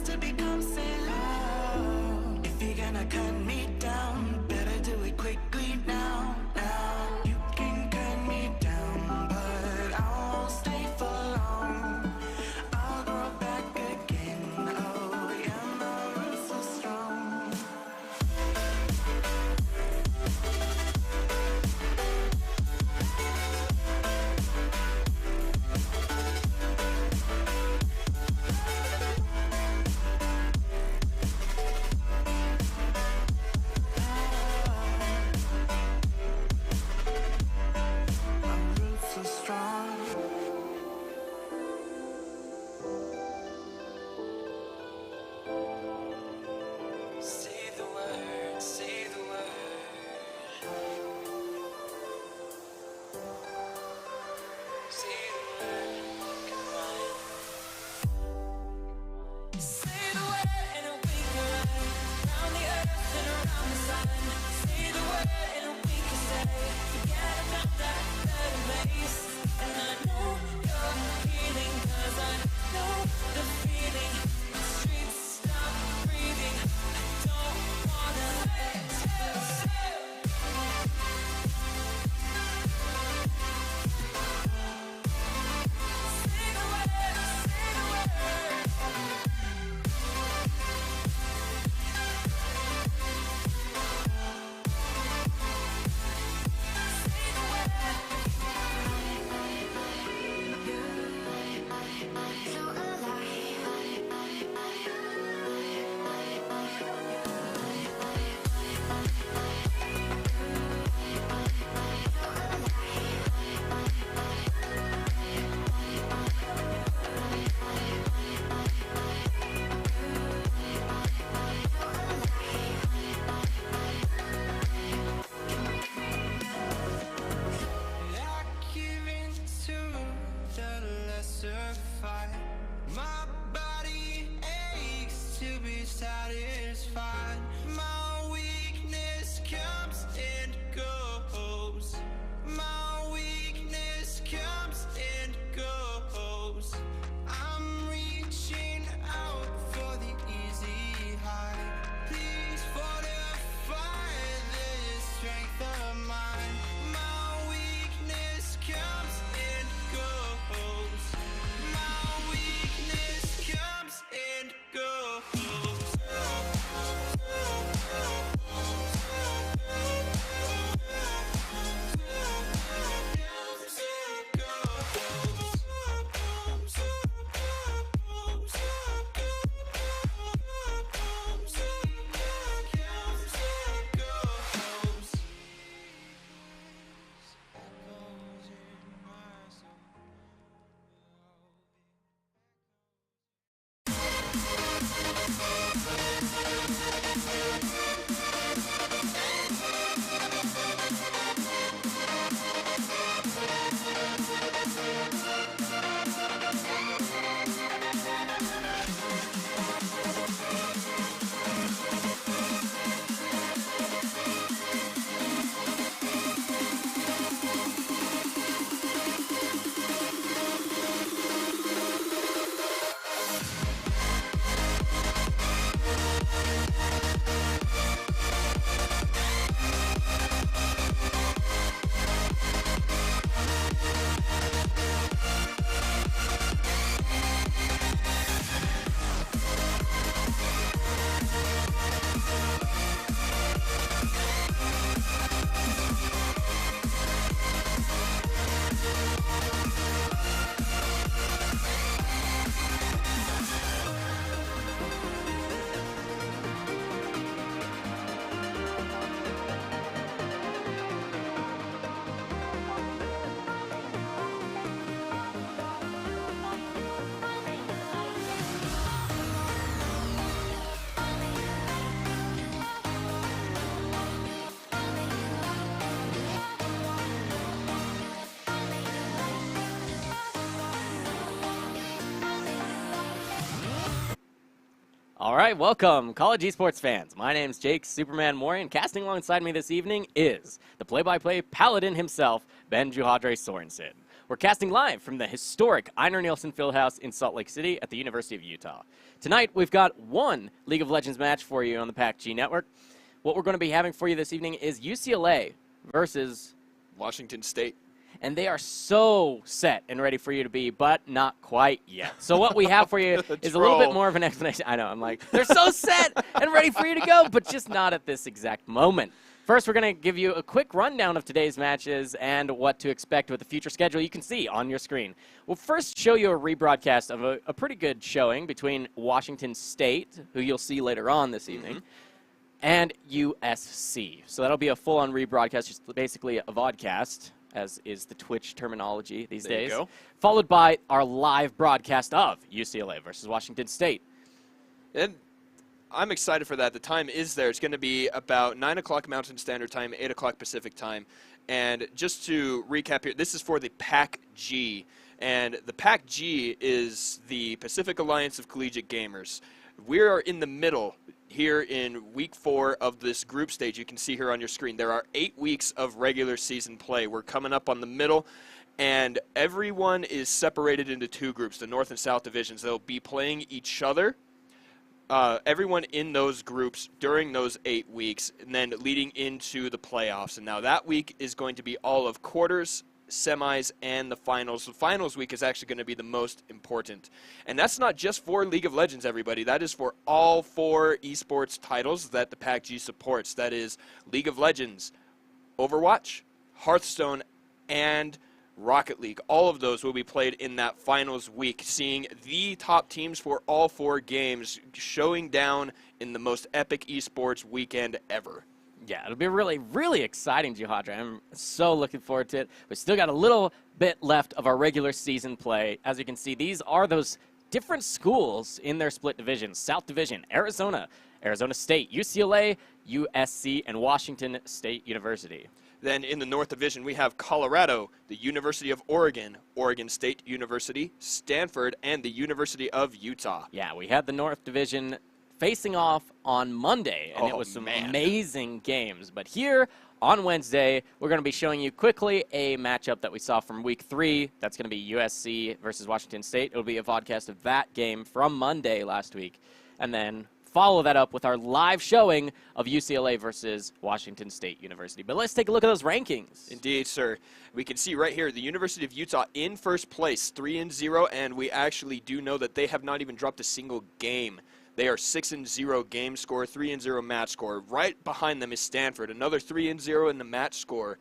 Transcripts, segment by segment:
just to become sin. Oh, if you're gonna cut me down, better do it quickly now. Now you can cut me down, but I won't stay for long. I'll grow back again. Oh yeah, my roots are strong. Say the word, say the word. Say the word, come on. Say the word and we can run around the earth and around the sun. Say the word and we can say, forget about that better place. And I know you're healing, 'cause I know the feeling. The streets stop breathing. Don't wanna let say the word, say the word. I give in to the lesser fight. My body aches to be satisfied. My weakness comes and goes. My weakness comes and goes. I'm reaching out for the easy high. Please fortify this strength of mine. My weakness comes and goes. My weakness comes and goes. All right, welcome, college esports fans. My name's Jake Superman Mori, and casting alongside me this evening is the play-by-play paladin himself, Ben Juhadre Sorensen. We're casting live from the historic Einar Nielsen Fieldhouse in Salt Lake City at the University of Utah. Tonight, we've got one League of Legends match for you on the PACG network. What we're going to be having for you this evening is UCLA versus Washington State. And they are so set and ready for you to be, but not quite yet. So what we have for you is a little bit more of an explanation. I know, I'm like, they're so set and ready for you to go, but just not at this exact moment. First, we're going to give you a quick rundown of today's matches and what to expect with the future schedule you can see on your screen. We'll first show you a rebroadcast of a pretty good showing between Washington State, who you'll see later on this evening, and USC. So that'll be a full-on rebroadcast, just basically a vodcast, as is the Twitch terminology these days. There you go. Followed by our live broadcast of UCLA versus Washington State. And I'm excited for that. The time is there. It's going to be about 9 o'clock Mountain Standard Time, 8 o'clock Pacific Time. And just to recap here, this is for the PACG. And the PACG is the Pacific Alliance of Collegiate Gamers. We are in the middle here in week 4 of this group stage. You can see here on your screen there are 8 weeks of regular season play. We're coming up on the middle, and everyone is separated into 2 groups, the North and South divisions. They'll be playing each other, everyone in those groups during those 8 weeks, and then leading into the playoffs. And now that week is going to be all of quarters, semis, and the finals. The finals week is actually going to be the most important. And that's not just for League of Legends, everybody. That is for all 4 esports titles that the PACG supports. That is League of Legends, Overwatch, Hearthstone, and Rocket League. All of those will be played in that finals week, seeing the top teams for all 4 games showing down in the most epic esports weekend ever. Yeah, it'll be really, really exciting, Jihadra. I'm so looking forward to it. We've still got a little bit left of our regular season play. As you can see, these are those different schools in their split divisions. South Division, Arizona, Arizona State, UCLA, USC, and Washington State University. Then in the North Division, we have Colorado, the University of Oregon, Oregon State University, Stanford, and the University of Utah. Yeah, we had the North Division facing off on Monday, and it was some amazing games. But here on Wednesday, we're going to be showing you quickly a matchup that we saw from week 3. That's going to be USC versus Washington State. It'll be a vodcast of that game from Monday last week. And then follow that up with our live showing of UCLA versus Washington State University. But let's take a look at those rankings. Indeed, sir. We can see right here the University of Utah in first place, 3-0, and we actually do know that they have not even dropped a single game. They are 6-0 game score, 3-0 match score. Right behind them is Stanford, another 3-0 in the match score.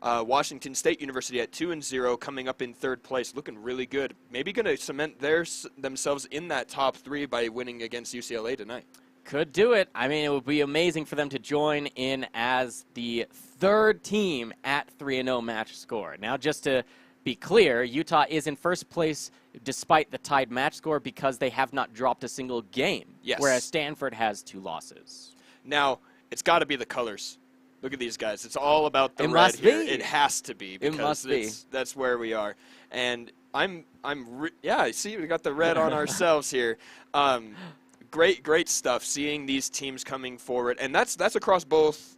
Washington State University at 2-0, coming up in 3rd place, looking really good. Maybe going to cement themselves in that top 3 by winning against UCLA tonight. Could do it. I mean, it would be amazing for them to join in as the 3rd team at 3-0 match score. Now, just to be clear, Utah is in first place despite the tied match score because they have not dropped a single game, whereas Stanford has 2 losses. Now, it's got to be the colors. Look at these guys. It's all about the red here. It has to be because that's where we are. And yeah, see, we got the red on ourselves here. Great stuff. Seeing these teams coming forward, and that's across both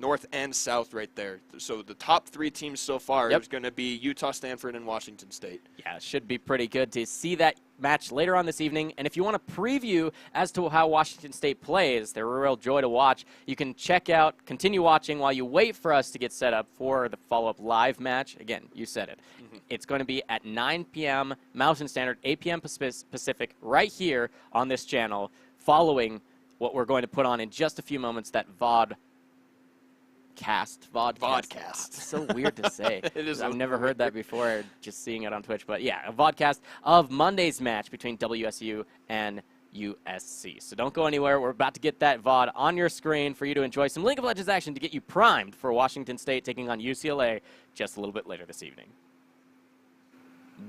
North and South right there. So the top 3 teams so far is going to be Utah, Stanford, and Washington State. Yeah, it should be pretty good to see that match later on this evening. And if you want a preview as to how Washington State plays, they're a real joy to watch. You can continue watching while you wait for us to get set up for the follow-up live match. Again, you said it. It's going to be at 9 p.m. Mountain Standard, 8 p.m. Pacific, right here on this channel, following what we're going to put on in just a few moments, that vodcast. It's so weird to say. It is. I've never heard that before, just seeing it on Twitch. But yeah, a vodcast of Monday's match between WSU and USC. So don't go anywhere. We're about to get that VOD on your screen for you to enjoy some League of Legends action to get you primed for Washington State taking on UCLA just a little bit later this evening.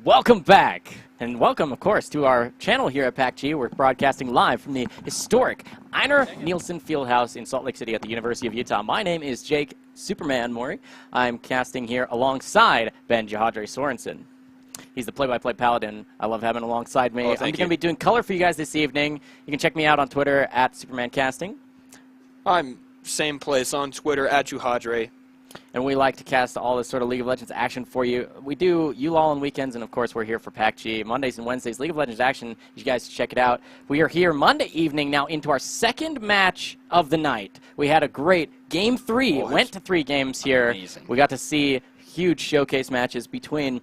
Welcome back, and welcome, of course, to our channel here at PACG. We're broadcasting live from the historic Einar Nielsen Fieldhouse in Salt Lake City at the University of Utah. My name is Jake Superman Mori. I'm casting here alongside Ben Jihadre Sorensen. He's the play-by-play paladin. I love having him alongside me. I'm going to be doing color for you guys this evening. You can check me out on Twitter at SupermanCasting. I'm same place on Twitter at Jihadre. And we like to cast all this sort of League of Legends action for you. We do ULOL on weekends, and of course we're here for PACG. Mondays and Wednesdays, League of Legends action. You guys check it out. We are here Monday evening now into our second match of the night. We had a great Game 3. It went to 3 games here. Amazing. We got to see huge showcase matches between,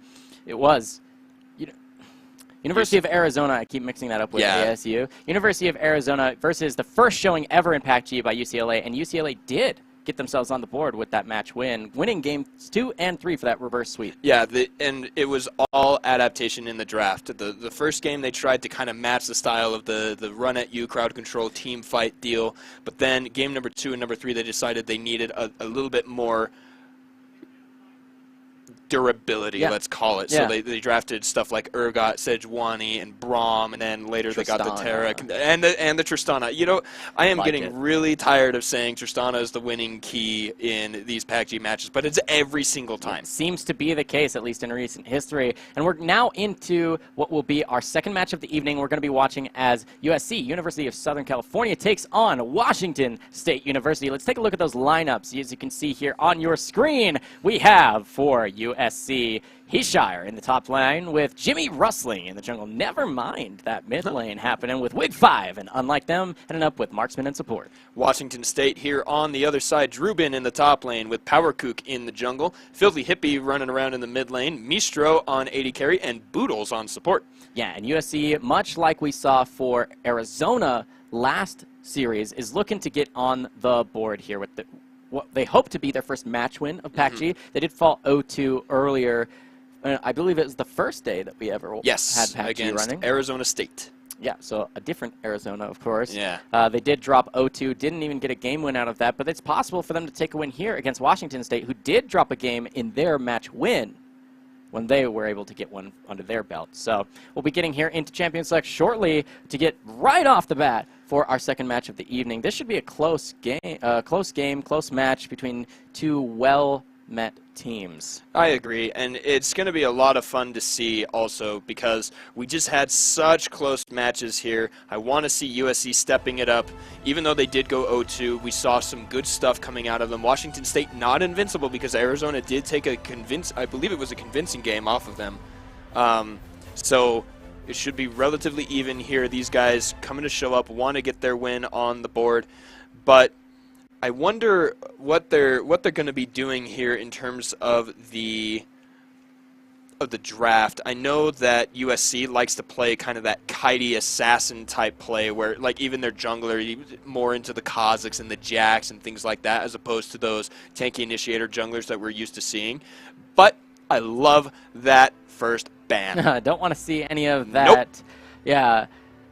University of Arizona, I keep mixing that up with ASU. University of Arizona versus the first showing ever in PACG by UCLA, and UCLA did get themselves on the board with that match win, winning games 2 and 3 for that reverse sweep. Yeah, and it was all adaptation in the draft. The first game they tried to kind of match the style of the run at you, crowd control, team fight deal, but then game number 2 and number 3 they decided they needed a little bit more durability, let's call it. So they drafted stuff like Urgot, Sejuani, and Braum, and then later they got the Tarek and the Tristana. You know, I am getting really tired of saying Tristana is the winning key in these PACG matches, but it's every single time. It seems to be the case, at least in recent history. And we're now into what will be our second match of the evening. We're going to be watching as USC, University of Southern California, takes on Washington State University. Let's take a look at those lineups. As you can see here on your screen, we have for USC, Heeshire in the top lane with Jimmy Rustling in the jungle. Never mind that mid lane happening with Wig 5, and unlike them, ending up with marksman and support. Washington State here on the other side. Drubin in the top lane with Power Kook in the jungle. Filthy Hippie running around in the mid lane. Mistro on AD carry and Boodles on support. Yeah, and USC, much like we saw for Arizona last series, is looking to get on the board here with what they hope to be their first match win of PACG. They did fall 0-2 earlier. I believe it was the first day that we ever had PACG against running. Arizona State. Yeah, so a different Arizona, of course. Yeah. They did drop 0-2, didn't even get a game win out of that, but it's possible for them to take a win here against Washington State, who did drop a game in their match win when they were able to get one under their belt. So we'll be getting here into Champion Select shortly to get right off the bat for our second match of the evening. This should be a close game, close match between two well-met teams. I agree, and it's going to be a lot of fun to see also because we just had such close matches here. I want to see USC stepping it up. Even though they did go 0-2, we saw some good stuff coming out of them. Washington State not invincible because Arizona did take I believe it was a convincing game off of them. So it should be relatively even here. These guys coming to show up, want to get their win on the board, but I wonder what they're going to be doing here in terms of the draft. I know that USC likes to play kind of that kitey assassin type play where like even their jungler more into the Kazakhs and the Jacks and things like that as opposed to those tanky initiator junglers that we're used to seeing. But I love that first ban. Don't want to see any of that. Nope. Yeah.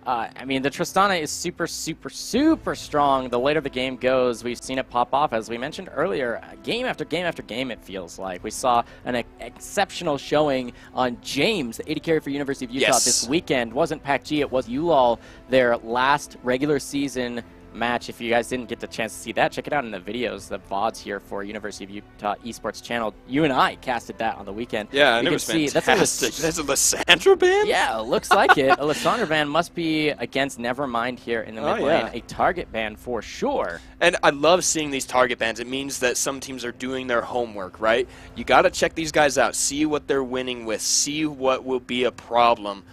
I mean, the Tristana is super, super, super strong. The later the game goes, we've seen it pop off, as we mentioned earlier. Game after game after game, it feels like. We saw an exceptional showing on James, the AD carry for University of Utah this weekend. Wasn't PACG, it was ULOL, their last regular season match. If you guys didn't get the chance to see that, check it out in the videos, the VODs here for University of Utah Esports channel. You and I casted that on the weekend. Yeah, and it was fantastic. That's a Lysandra ban? Yeah, looks like it. A Lysandra ban must be against Nevermind here in the mid lane. A target ban for sure. And I love seeing these target bans. It means that some teams are doing their homework, right? You got to check these guys out, see what they're winning with, see what will be a problem.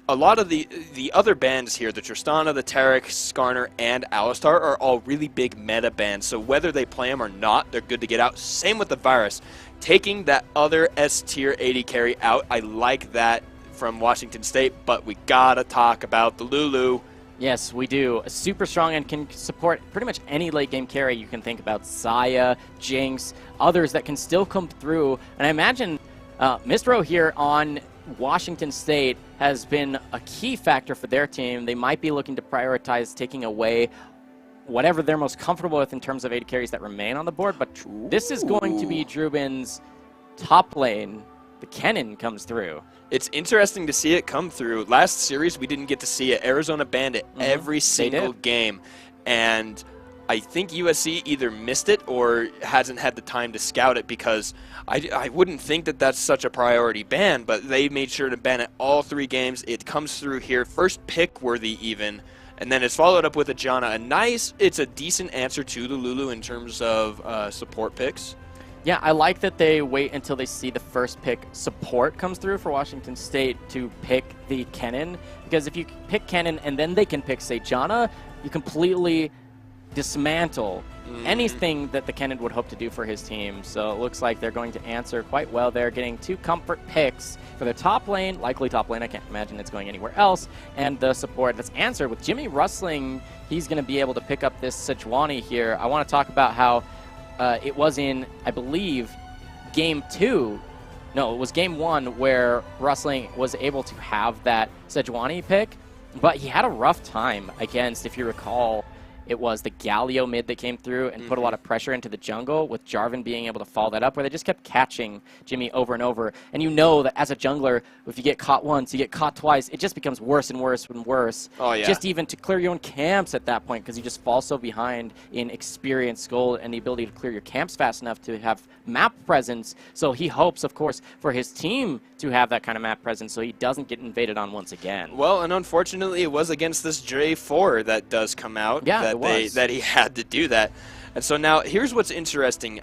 A lot of the other bans here, the Tristana, the Tarek, Skarner, and Alistar are all really big meta bans. So whether they play them or not, they're good to get out. Same with the Virus. Taking that other S-tier AD carry out, I like that from Washington State, but we got to talk about the Lulu. Yes, we do. Super strong and can support pretty much any late game carry you can think about. Saya, Jinx, others that can still come through. And I imagine Mistro here on Washington State has been a key factor for their team. They might be looking to prioritize taking away whatever they're most comfortable with in terms of AD carries that remain on the board, but this is going to be Drubin's top lane. The Kennen comes through. It's interesting to see it come through. Last series, we didn't get to see it. Arizona banned it every single game, and I think USC either missed it or hasn't had the time to scout it because I wouldn't think that that's such a priority ban, but they made sure to ban it all 3 games. It comes through here. First pick worthy even, And then it's followed up with a Janna. It's a decent answer to the Lulu in terms of support picks. Yeah, I like that they wait until they see the first pick support comes through for Washington State to pick the Kennen. Because if you pick Kennen and then they can pick, say, Janna, you completely dismantle anything that the Kennen would hope to do for his team. So it looks like they're going to answer quite well there, getting 2 comfort picks for their top lane, likely top lane. I can't imagine it's going anywhere else. And the support that's answered with Jimmy Rustling, he's going to be able to pick up this Sejuani here. I want to talk about how it was in, I believe, Game 2. No, it was Game 1 where Rustling was able to have that Sejuani pick, but he had a rough time against, if you recall, it was the Galio mid that came through and put a lot of pressure into the jungle, with Jarvan being able to follow that up, where they just kept catching Jimmy over and over. And you know that as a jungler, if you get caught once, you get caught twice, it just becomes worse and worse and worse. Oh, yeah. Just even to clear your own camps at that point, because you just fall so behind in experience, gold, and the ability to clear your camps fast enough to have map presence. So he hopes, of course, for his team to have that kind of map presence so he doesn't get invaded on once again. Well, and unfortunately, it was against this J4 that does come out. Yeah, that he had to do that. And so now, here's what's interesting.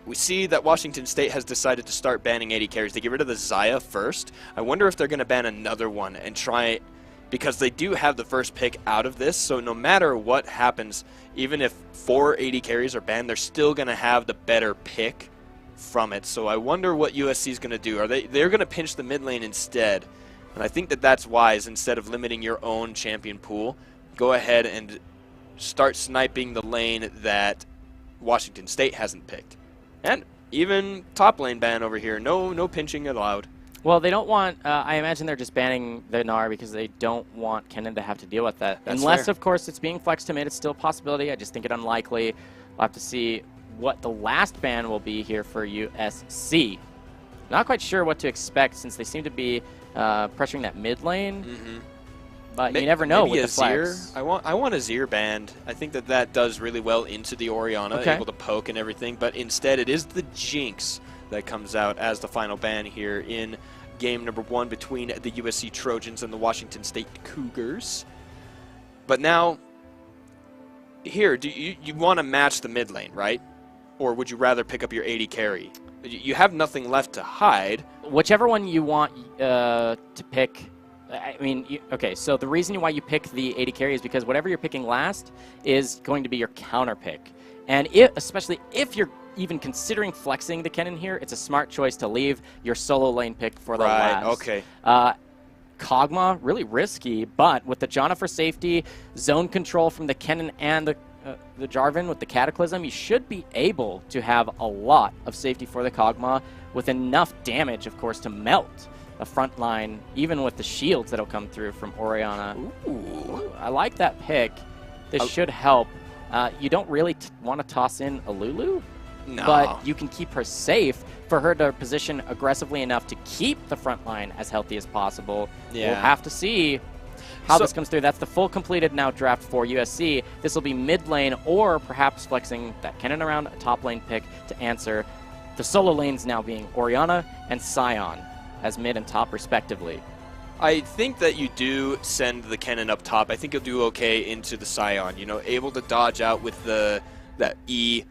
We see that Washington State has decided to start banning AD carries. They get rid of the Xayah first. I wonder if they're going to ban another one and try, because they do have the first pick out of this, so no matter what happens, even if 4 AD carries are banned, they're still going to have the better pick from it. So I wonder what USC is going to do. They're going to pinch the mid lane instead, and I think that that's wise. Instead of limiting your own champion pool, go ahead and start sniping the lane that Washington State hasn't picked. And even top lane ban over here. No pinching allowed. Well, they don't want, I imagine they're just banning the Gnar because they don't want Kennen to have to deal with that. That's Unless, fair. of course, it's being flexed to mid. It's still a possibility. I just think it unlikely. We'll have to see what the last ban will be here for USC. Not quite sure what to expect since they seem to be pressuring that mid lane. But you never know with the flex. I want a Zir banned. I think that does really well into the Orianna, able to poke and everything. But instead, it is the Jinx that comes out as the final ban here in game number 1 between the USC Trojans and the Washington State Cougars. But now, here, do you want to match the mid lane, right? Or would you rather pick up your AD carry? You have nothing left to hide. Whichever one you want to pick. I mean, okay, so the reason why you pick the AD carry is because whatever you're picking last is going to be your counter pick. And especially if you're even considering flexing the Kennen here, it's a smart choice to leave your solo lane pick for the last. Okay. Kog'Maw, really risky, but with the Janna for safety, zone control from the Kennen and the Jarvan with the Cataclysm, you should be able to have a lot of safety for the Kog'Maw with enough damage, of course, to melt the front line, even with the shields that'll come through from Orianna. Ooh, I like that pick. This should help. You don't really want to toss in a Lulu, but you can keep her safe for her to position aggressively enough to keep the front line as healthy as possible. Yeah. We'll have to see how this comes through. That's the full completed now draft for USC. This will be mid lane or perhaps flexing that Kennen around a top lane pick to answer. The solo lanes now being Orianna and Sion as mid and top respectively. I think that you do send the Kennen up top. I think you'll do okay into the Sion. You know, able to dodge out with that E.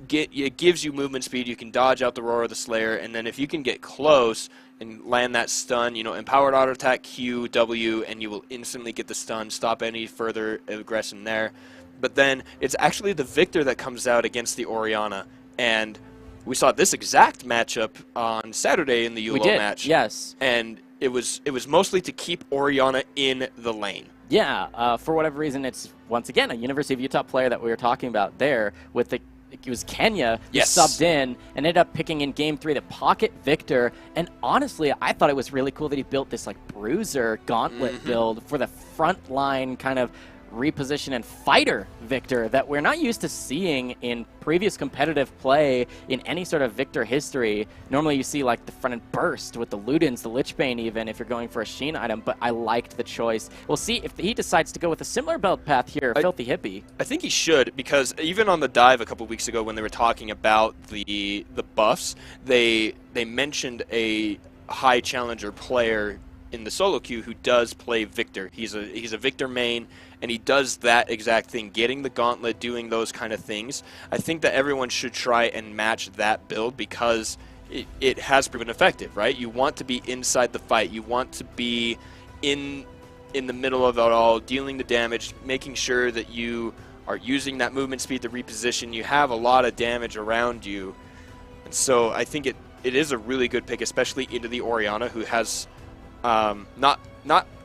It gives you movement speed. You can dodge out the Roar of the Slayer, and then if you can get close and land that stun, you know, empowered auto attack Q, W, and you will instantly get the stun, stop any further aggression there. But then it's actually the Victor that comes out against the Orianna, and we saw this exact matchup on Saturday in the ULO match. Yes. And it was mostly to keep Orianna in the lane. Yeah, for whatever reason, it's, once again, a University of Utah player that we were talking about there with it was Kenya who subbed in and ended up picking in Game 3 the Pocket Victor. And honestly, I thought it was really cool that he built this like Bruiser Gauntlet build for the front line kind of reposition and fighter Victor that we're not used to seeing in previous competitive play in any sort of Victor history. Normally you see like the front end burst with the Ludens, the Lichbane even, if you're going for a Sheen item, but I liked the choice. We'll see if he decides to go with a similar build path here, Filthy Hippie. I think he should, because even on the dive a couple weeks ago when they were talking about the buffs, they mentioned a high challenger player in the solo queue who does play Victor. He's a Victor main, and he does that exact thing, getting the gauntlet, doing those kind of things. I think that everyone should try and match that build because it has proven effective, right? You want to be inside the fight. You want to be in the middle of it all, dealing the damage, making sure that you are using that movement speed to reposition. You have a lot of damage around you. And so I think it is a really good pick, especially into the Orianna, who has not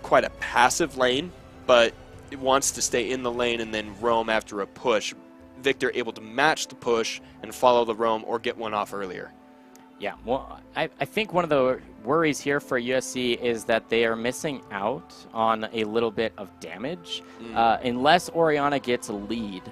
quite a passive lane, but it wants to stay in the lane and then roam after a push. Victor able to match the push and follow the roam or get one off earlier. Yeah, well, I think one of the worries here for USC is that they are missing out on a little bit of damage. Unless Orianna gets a lead,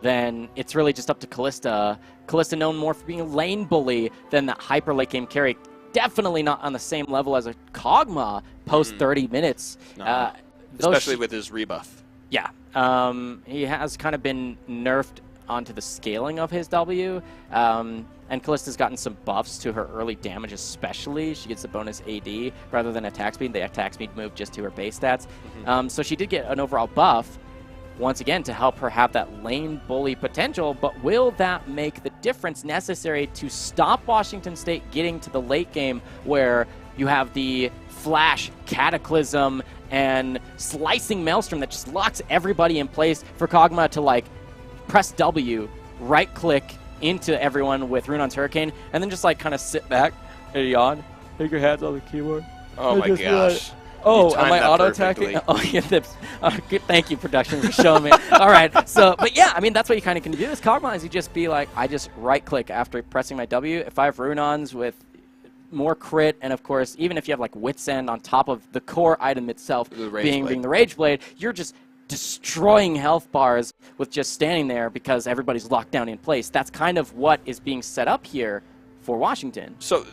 then it's really just up to Callista. Callista known more for being a lane bully than that hyper late game carry. Definitely not on the same level as a Kog'Maw post 30 minutes. No. Especially with his rebuff. Yeah. He has kind of been nerfed onto the scaling of his W. And Callista's gotten some buffs to her early damage especially. She gets a bonus AD rather than attack speed. The attack speed moved just to her base stats. So she did get an overall buff, once again, to help her have that lane bully potential. But will that make the difference necessary to stop Washington State getting to the late game where you have the Flash, Cataclysm, and Slicing Maelstrom that just locks everybody in place for Kog'Maw to, like, press W, right-click into everyone with Runon's Hurricane, and then just, like, kind of sit back and yawn, take your hands on the keyboard. Oh, my gosh. Oh, am I auto-attacking? Oh, yeah, good, thank you, production, for showing me. All right, so, but yeah, I mean, that's what you kind of can do. This Kog'Maw is you just be like, I just right-click after pressing my W. If I have Runons with more crit, and of course, even if you have, like, Wit's End on top of the core item itself being the Rage Blade, you're just destroying health bars with just standing there because everybody's locked down in place. That's kind of what is being set up here for Washington. So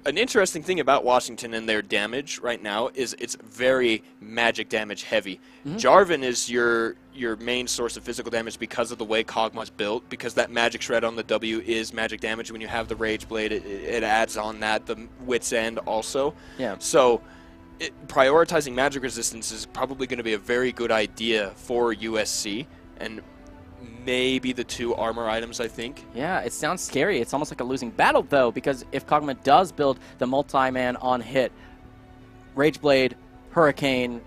an interesting thing about Washington and their damage right now is it's very magic damage heavy. Jarvan is your main source of physical damage because of the way Kog'Maw's built, because that magic shred on the W is magic damage. When you have the Rage Blade, it adds on that, the Wit's End also. Yeah. So prioritizing magic resistance is probably going to be a very good idea for USC, and maybe the 2 armor items, I think. Yeah, it sounds scary. It's almost like a losing battle, though, because if Kog'Maw does build the multi-man on hit, Rage Blade, Hurricane,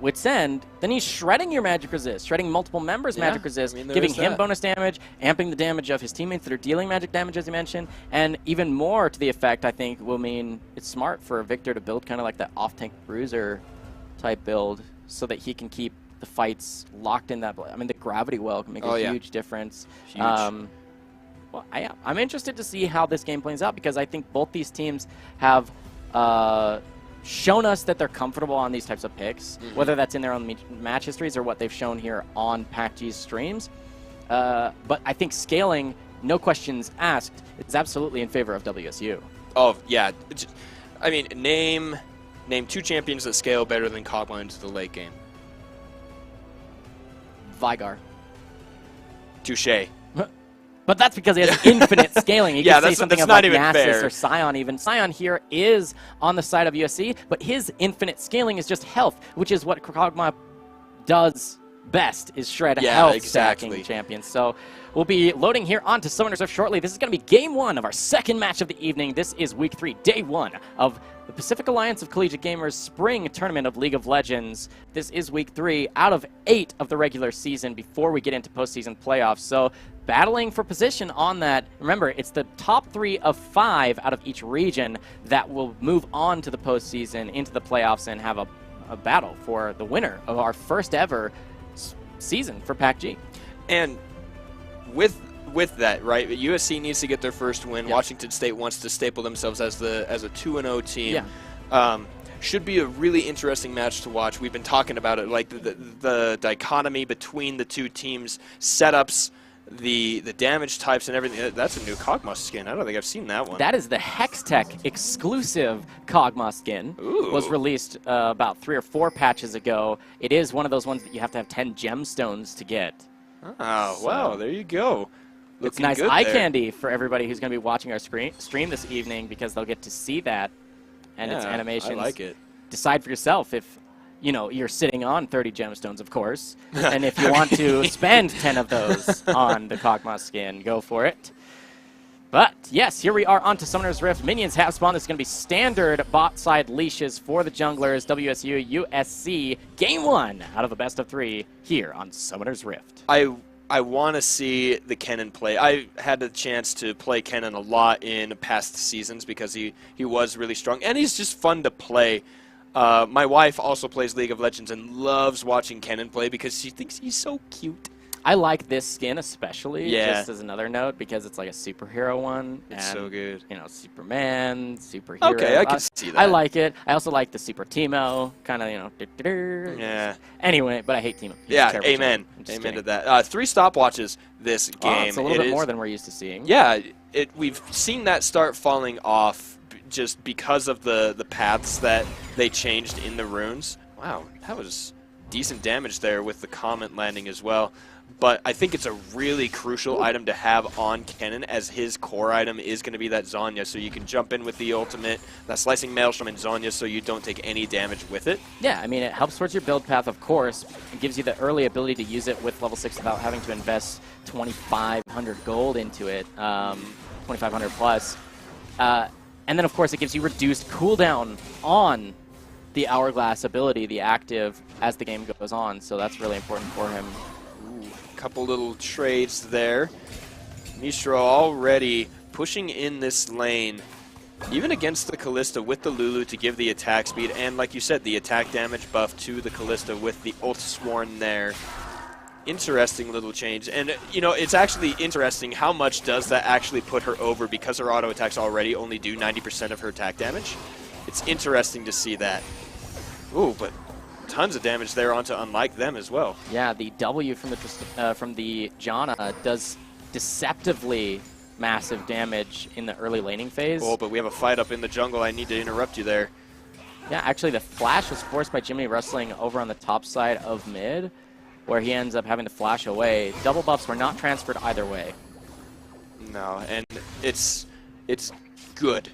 Wit's End, then he's shredding your magic resist, shredding multiple members' magic resist, giving him bonus damage, amping the damage of his teammates that are dealing magic damage, as you mentioned, and even more to the effect, I think, will mean it's smart for Victor to build kind of like that off-tank bruiser type build so that he can keep the fights locked in that. I mean, the gravity well can make a huge difference. Huge. Well, I'm interested to see how this game plays out because I think both these teams have shown us that they're comfortable on these types of picks, whether that's in their own match histories or what they've shown here on PACG's streams. But I think scaling, no questions asked, is absolutely in favor of WSU. Oh, yeah. I mean, name 2 champions that scale better than Kog'Maw into the late game. Vigar. Touché. But that's because he has infinite scaling. You can say something about like Nasus fair. Or Sion even. Sion here is on the side of USC, but his infinite scaling is just health, which is what Kog'Maw does best, is shred health stacking champions. So we'll be loading here onto Summoners Rift shortly. This is going to be game 1 of our second match of the evening. This is week 3, day 1 of the Pacific Alliance of Collegiate Gamers Spring Tournament of League of Legends. This is week 3 out of 8 of the regular season before we get into postseason playoffs. So battling for position on that. Remember, it's the top 3 of 5 out of each region that will move on to the postseason, into the playoffs, and have a battle for the winner of our first ever season for PACG. And with that, right, USC needs to get their first win. Washington State wants to staple themselves as a 2-0 team. Should be a really interesting match to watch. We've been talking about it, like the dichotomy between the 2 teams, setups, the damage types and everything. That's a new Kog'Maw skin. I don't think I've seen that one. That is the Hextech exclusive Kog'Maw skin. Ooh. Was released about 3 or 4 patches ago. It is one of those ones that you have to have 10 gemstones to get. Oh, so, wow, there you go. It's nice eye candy for everybody who's going to be watching our stream this evening because they'll get to see that and its animations. I like it. decide for yourself if, you're sitting on 30 gemstones, of course, and if you want to spend 10 of those on the Kog'Maw skin, go for it. But, yes, here we are onto Summoner's Rift. Minions have spawned. This is going to be standard bot-side leashes for the junglers, WSU, USC. Game 1 out of the best of 3 here on Summoner's Rift. I want to see the Kennen play. I had the chance to play Kennen a lot in past seasons because he was really strong, and he's just fun to play. My wife also plays League of Legends and loves watching Kennen play because she thinks he's so cute. I like this skin especially, Yeah. just as another note, because it's like a superhero one. It's so good. Superman, superhero. Okay, I can see that. I like it. I also like the Super Teemo, kind of, Yeah. Anyway, but I hate Teemo. He's Yeah, terrible amen. Teemo. I'm just Amen kidding. to that. 3 stopwatches this Oh, game. it's a little It bit is- more than we're used to seeing. Yeah, we've seen that start falling off just because of the paths that they changed in the runes. Wow, that was decent damage there with the comment landing as well. But I think it's a really crucial item to have on Kennen, as his core item is going to be that Zhonya, so you can jump in with the ultimate, that Slicing Maelstrom and Zhonya, so you don't take any damage with it. Yeah, I mean, it helps towards your build path, of course. It gives you the early ability to use it with level 6 without having to invest 2,500 gold into it, 2,500 plus. And then, of course, it gives you reduced cooldown on the Hourglass ability, the active, as the game goes on, so that's really important for him. Couple little trades there. Mistro already pushing in this lane, even against the Kalista with the Lulu to give the attack speed, and like you said, the attack damage buff to the Kalista with the ult sworn there. Interesting little change, and it's actually interesting how much does that actually put her over, because her auto attacks already only do 90% of her attack damage. It's interesting to see that. Ooh, but tons of damage there onto Unlike Them as well. Yeah, the W from the Janna does deceptively massive damage in the early laning phase. Oh, but we have a fight up in the jungle. I need to interrupt you there. Yeah, actually the flash was forced by Jiminy wrestling over on the top side of mid, where he ends up having to flash away. Double buffs were not transferred either way. No, and it's good.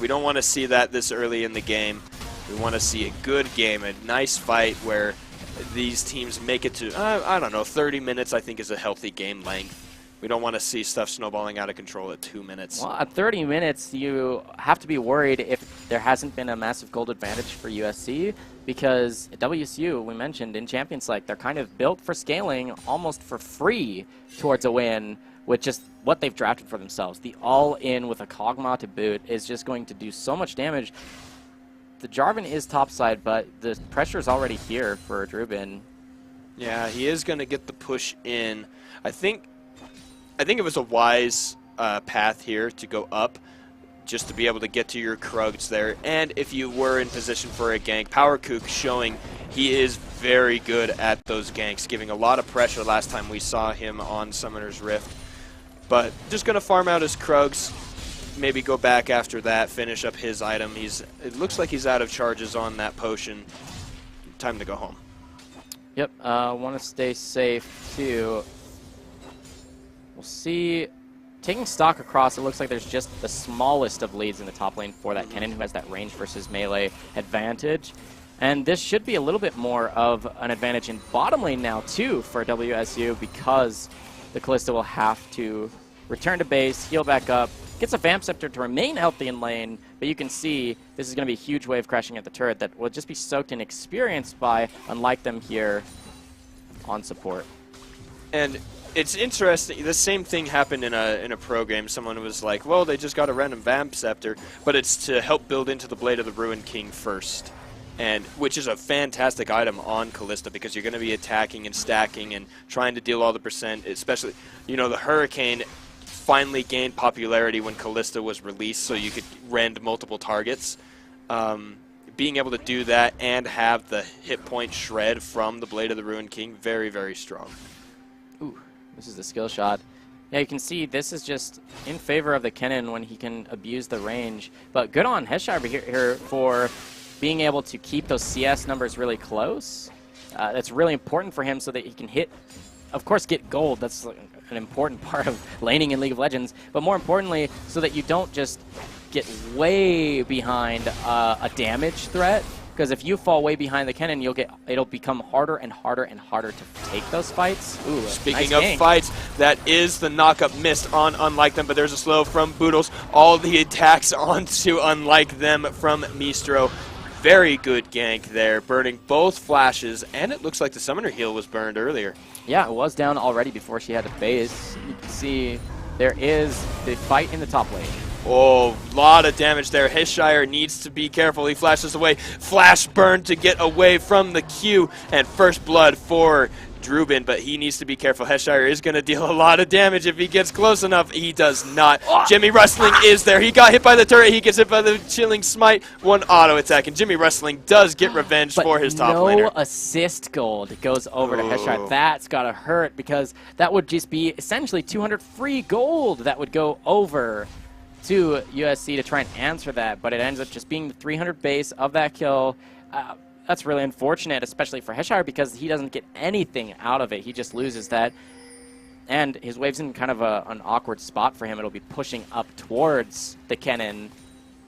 We don't want to see that this early in the game. We want to see a good game, a nice fight where these teams make it to, I don't know, 30 minutes I think is a healthy game length. We don't want to see stuff snowballing out of control at 2 minutes. Well, at 30 minutes, you have to be worried if there hasn't been a massive gold advantage for USC, because at WSU, we mentioned in Champions League, they're kind of built for scaling almost for free towards a win with just what they've drafted for themselves. The all-in with a Kog'Maw to boot is just going to do so much damage. The Jarvan is topside, but the pressure is already here for Drubin. Yeah, he is going to get the push in. I think it was a wise path here to go up, just to be able to get to your Krugs there. And if you were in position for a gank, PowerKook showing he is very good at those ganks, giving a lot of pressure last time we saw him on Summoner's Rift. But just going to farm out his Krugs, maybe go back after that, finish up his item. It looks like he's out of charges on that potion. Time to go home. Yep, want to stay safe too. We'll see. Taking stock across, it looks like there's just the smallest of leads in the top lane for that Kennen, who has that range versus melee advantage. And this should be a little bit more of an advantage in bottom lane now too for WSU, because the Kalista will have to return to base, heal back up, gets a Vamp Scepter to remain healthy in lane, but you can see this is going to be a huge wave crashing at the turret that will just be soaked in experience by Unlike Them here on support. And it's interesting, the same thing happened in a pro game. Someone was like, well, they just got a random Vamp Scepter, but it's to help build into the Blade of the Ruined King first. And which is a fantastic item on Kalista, because you're going to be attacking and stacking and trying to deal all the percent, especially, the Hurricane finally gained popularity when Kalista was released, so you could rend multiple targets. Being able to do that and have the hit point shred from the Blade of the Ruined King, very, very strong. Ooh, this is the skill shot. Yeah, you can see this is just in favor of the Kennen when he can abuse the range. But good on Heshire here for being able to keep those CS numbers really close. That's really important for him so that he can hit, of course, get gold. That's an important part of laning in League of Legends. But more importantly, so that you don't just get way behind a damage threat because if you fall way behind the cannon, it'll become harder and harder and harder to take those fights. Ooh, Speaking nice of fights, that is the knock-up missed on Unlike Them, but there's a slow from Boodles. All the attacks onto Unlike Them from Mistro. Very good gank there, burning both flashes, and it looks like the Summoner heal was burned earlier. Yeah, it was down already before she had to base. You can see there is the fight in the top lane. Oh, lot of damage there. Hishire needs to be careful. He flashes away. Flash burn to get away from the Q, and first blood for Drubin, but he needs to be careful. Heshire is going to deal a lot of damage if he gets close enough. He does not. Jimmy Wrestling is there. He got hit by the turret. He gets hit by the Chilling Smite. One auto attack, and Jimmy Wrestling does get revenge for his top laner. No assist gold goes over to Heshire. That's got to hurt, because that would just be essentially 200 free gold that would go over to USC to try and answer that, but it ends up just being the 300 base of that kill. That's really unfortunate, especially for Heshire, because he doesn't get anything out of it. He just loses that. And his wave's in kind of an awkward spot for him. It'll be pushing up towards the cannon,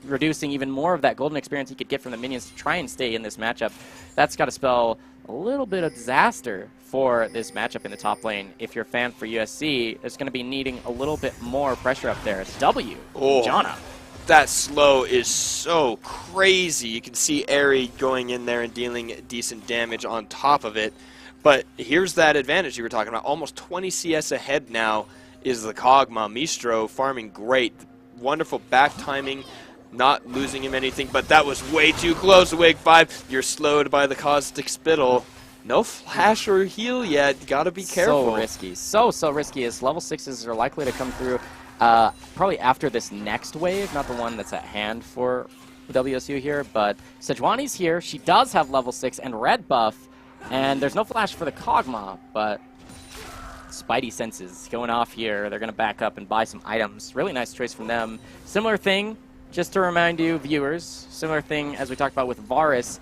reducing even more of that golden experience he could get from the minions to try and stay in this matchup. That's got to spell a little bit of disaster for this matchup in the top lane. If you're a fan for USC, it's going to be needing a little bit more pressure up there. It's W. Oh. Janna. That slow is so crazy. You can see Airy going in there and dealing decent damage on top of it. But here's that advantage you were talking about. Almost 20 CS ahead now is the Kog'Maw. Mistro farming great. Wonderful back timing, not losing him anything, but that was way too close. Wig 5, you're slowed by the Caustic Spittle. No flash or heal yet. Gotta be careful. So risky. So risky. As level 6s are likely to come through probably after this next wave, not the one that's at hand for WSU here, but Sejuani's here. She does have level 6 and red buff, and there's no flash for the Kog'Maw, but Spidey senses going off here. They're going to back up and buy some items. Really nice choice from them. Similar thing, just to remind you, viewers, similar thing as we talked about with Varus,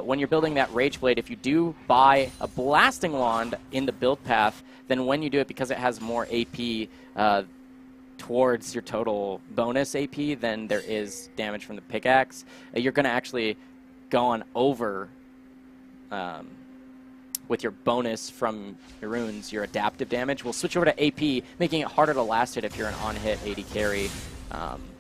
when you're building that Rage Blade, if you do buy a Blasting Wand in the build path, then when you do it, because it has more AP towards your total bonus AP than there is damage from the pickaxe, you're going to actually go on over with your bonus from your runes. Your adaptive damage will switch over to AP, making it harder to last hit if you're an on-hit AD carry.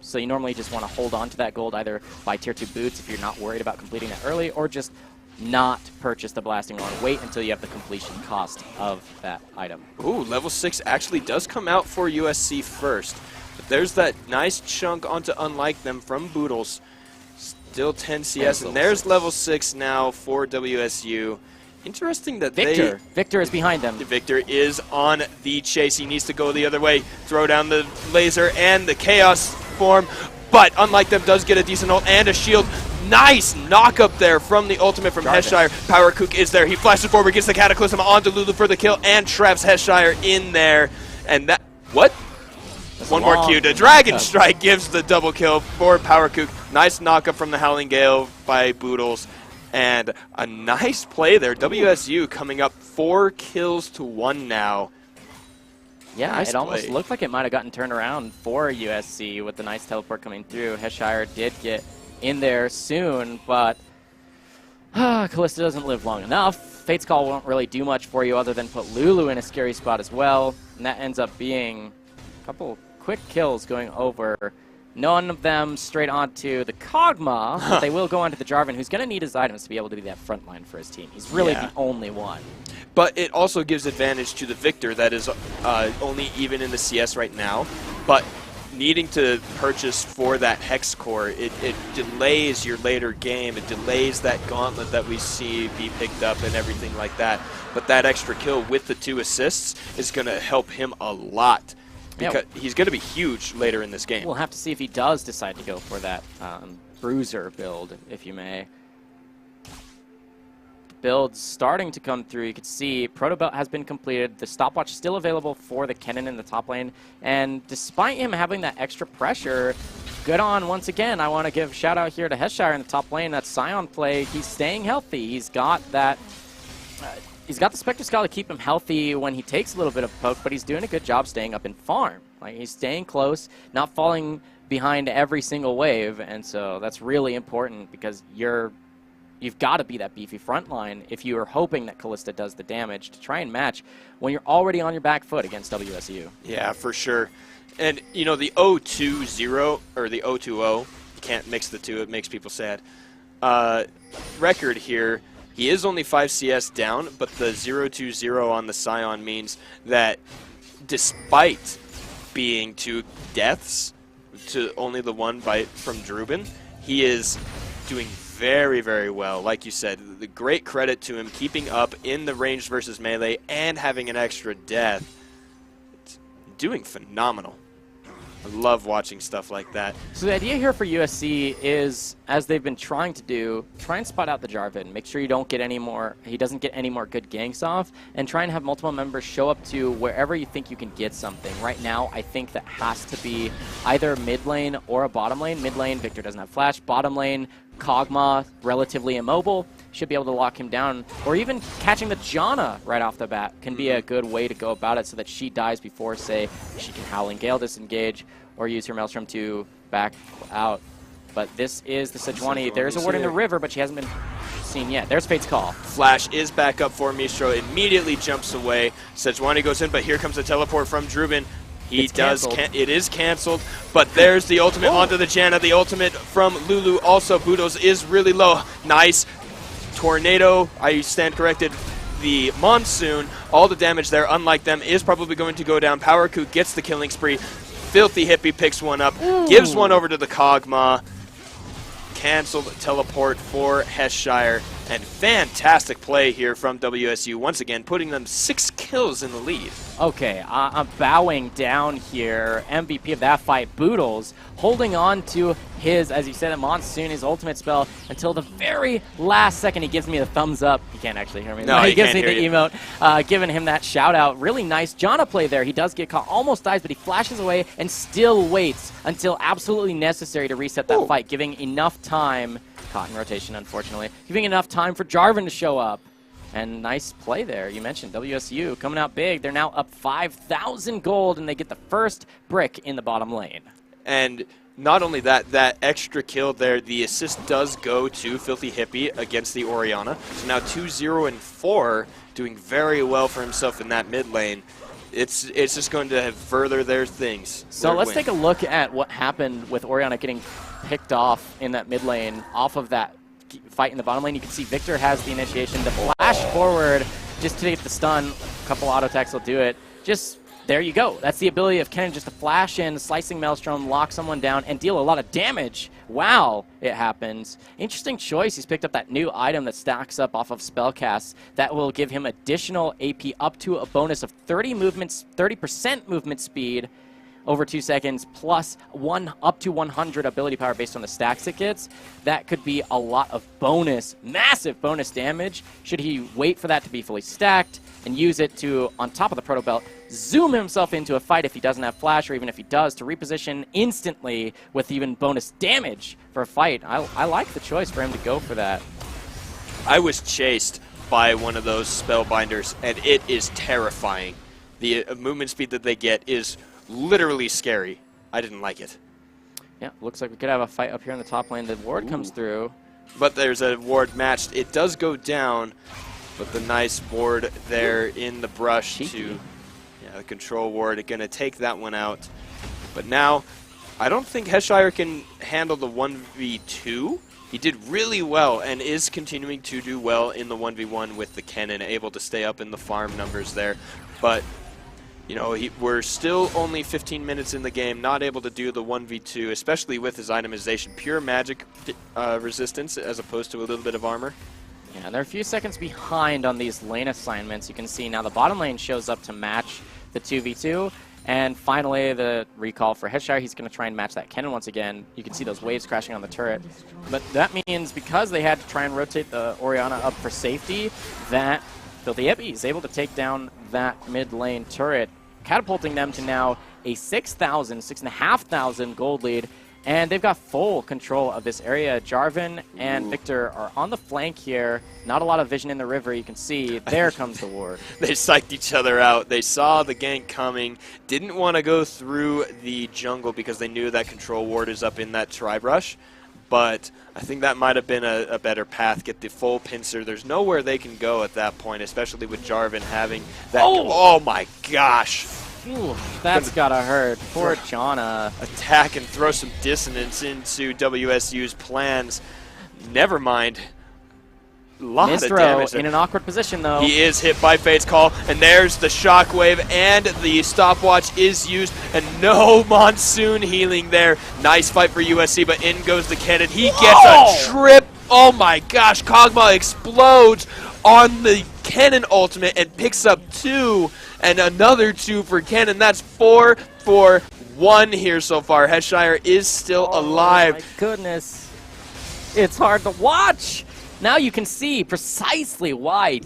So you normally just want to hold on to that gold, either buy tier 2 boots if you're not worried about completing that early, or just not purchase the Blasting Wand. Wait until you have the completion cost of that item. Ooh, level 6 actually does come out for USC first. But there's that nice chunk onto Unlike Them from Boodles. Still 10 CS, and there's level 6 now for WSU. Interesting that Victor is behind them. Victor is on the chase. He needs to go the other way, throw down the laser and the Chaos form, but Unlike Them does get a decent ult and a shield. Nice knock up there from the ultimate from Heshire. Power Kook is there. He flashes forward, gets the Cataclysm onto Lulu for the kill, and traps Heshire in there. And that, what? That's one more Q to Dragon Strike gives the double kill for Power Kook. Nice knock up from the Howling Gale by Boodles. And a nice play there. WSU coming up 4 kills to 1 now. Yeah, nice it almost play. looked like it might have gotten turned around for USC with the nice teleport coming through. Heshire did get in there soon, but Callista doesn't live long enough. Fate's Call won't really do much for you other than put Lulu in a scary spot as well, and that ends up being a couple quick kills going over. None of them straight onto the Kog'Maw, but they will go onto the Jarvan, who's going to need his items to be able to be that front line for his team. He's really the only one. But it also gives advantage to the Victor that is only even in the CS right now, but needing to purchase for that Hex Core, it delays your later game. It delays that Gauntlet that we see be picked up and everything like that. But that extra kill with the 2 assists is going to help him a lot. Because he's going to be huge later in this game. We'll have to see if he does decide to go for that Bruiser build, if you may. Build's starting to come through. You can see Proto Belt has been completed. The stopwatch still available for the Kennen in the top lane. And despite him having that extra pressure, good on once again. I want to give a shout out here to Heshire in the top lane. That Scion play, he's staying healthy. He's got that... He's got the Spectre Skull to keep him healthy when he takes a little bit of poke, but he's doing a good job staying up in farm. Like, he's staying close, not falling behind every single wave, and so that's really important because you're you've got to be that beefy front line if you are hoping that Callista does the damage to try and match when you're already on your back foot against WSU. Yeah, for sure. And, you know, the 0-2-0, or the 0-2-0, you can't mix the two, it makes people sad. Record here, he is only 5 CS down, but the 0-2-0 on the Scion means that despite being 2 deaths to only the 1 bite from Drubin, he is doing very, very well. Like you said, the great credit to him keeping up in the ranged versus melee and having an extra death. It's doing phenomenal. I love watching stuff like that. So the idea here for USC is, as they've been trying to do, try and spot out the Jarvan. Make sure you don't get any more, he doesn't get any more good ganks off, and try and have multiple members show up to wherever you think you can get something. Right now, I think that has to be either mid lane or a bottom lane. Mid lane, Victor doesn't have flash. Bottom lane, Kog'Maw, relatively immobile, should be able to lock him down. Or even catching the Janna right off the bat can be a good way to go about it so that she dies before, say, she can Howling Gale disengage or use her Maelstrom to back out. But this is the Sejuani. There's a ward in the river, but she hasn't been seen yet. There's Fate's Call. Flash is back up for Mistro, immediately jumps away. Sejuani goes in, but here comes the teleport from Drubin. It is canceled, but there's the ultimate onto the Janna. The ultimate from Lulu. Also, Budos is really low. Nice. Tornado, I stand corrected. The Monsoon, all the damage there, unlike them, is probably going to go down. Power Coup gets the killing spree. Filthy Hippie picks one up, gives one over to the Kog'Maw. Canceled teleport for Heshire. And fantastic play here from WSU, once again putting them 6 kills in the lead. Okay, I'm bowing down here. MVP of that fight, Boodles, holding on to his, as you said, Monsoon, his ultimate spell, until the very last second. He gives me the thumbs up. He can't actually hear me. No, he gives me the emote, giving him that shout out. Really nice Janna play there. He does get caught, almost dies, but he flashes away and still waits until absolutely necessary to reset that fight, giving enough time. Caught in rotation, unfortunately. Giving enough time for Jarvan to show up. And nice play there. You mentioned WSU coming out big. They're now up 5,000 gold, and they get the first brick in the bottom lane. And not only that, that extra kill there, the assist does go to Filthy Hippie against the Orianna. So now 2-0-4, doing very well for himself in that mid lane. It's just going to further their things. So let's take a look at what happened with Orianna getting picked off in that mid lane off of that fight in the bottom lane. You can see Victor has the initiation to flash forward just to get the stun. A couple auto attacks will do it. Just there you go. That's the ability of Kennen just to flash in, slicing Maelstrom, lock someone down, and deal a lot of damage while it happens. Interesting choice. He's picked up that new item that stacks up off of spellcasts that will give him additional AP up to a bonus of 30% movement speed over 2 seconds, plus up to 100 ability power based on the stacks it gets. That could be a lot of bonus, massive bonus damage, should he wait for that to be fully stacked and use it to, on top of the Proto Belt, zoom himself into a fight if he doesn't have flash, or even if he does, to reposition instantly with even bonus damage for a fight. I like the choice for him to go for that. I was chased by one of those spellbinders, and it is terrifying. The movement speed that they get is literally scary. I didn't like it. Yeah, looks like we could have a fight up here in the top lane. The ward comes through. But there's a ward matched. It does go down, but the nice ward there in the brush to the control ward. Going to take that one out. But now, I don't think Heshire can handle the 1v2. He did really well and is continuing to do well in the 1v1 with the Kennen, able to stay up in the farm numbers there. But you know, we're still only 15 minutes in the game, not able to do the 1v2, especially with his itemization. Pure magic resistance as opposed to a little bit of armor. Yeah, they're a few seconds behind on these lane assignments. You can see now the bottom lane shows up to match the 2v2. And finally, the recall for Heshire. He's going to try and match that Kennen once again. You can see those waves crashing on the turret. But that means because they had to try and rotate the Orianna up for safety, that Filthy Hippie is able to take down that mid lane turret, catapulting them to now a 6,500 gold lead. And they've got full control of this area. Jarvan and Victor are on the flank here. Not a lot of vision in the river. You can see there comes the ward. They psyched each other out. They saw the gank coming. Didn't want to go through the jungle because they knew that control ward is up in that tribe rush. but I think that might have been a better path. Get the full pincer. There's nowhere they can go at that point, especially with Jarvan having that. Oh my gosh. Ooh, that's gotta hurt. Poor Jana. Attack and throw some dissonance into WSU's plans. Never mind. Lot of damage in an awkward position, though. He is hit by Fate's Call, and there's the shockwave, and the stopwatch is used, and no Monsoon healing there. Nice fight for USC, but in goes the cannon. He gets a trip. Oh my gosh, Kog'Maw explodes on the cannon ultimate and picks up 2, and another 2 for cannon. That's 4 for 1 here so far. Heshire is still alive. Oh my goodness. It's hard to watch. Now you can see precisely why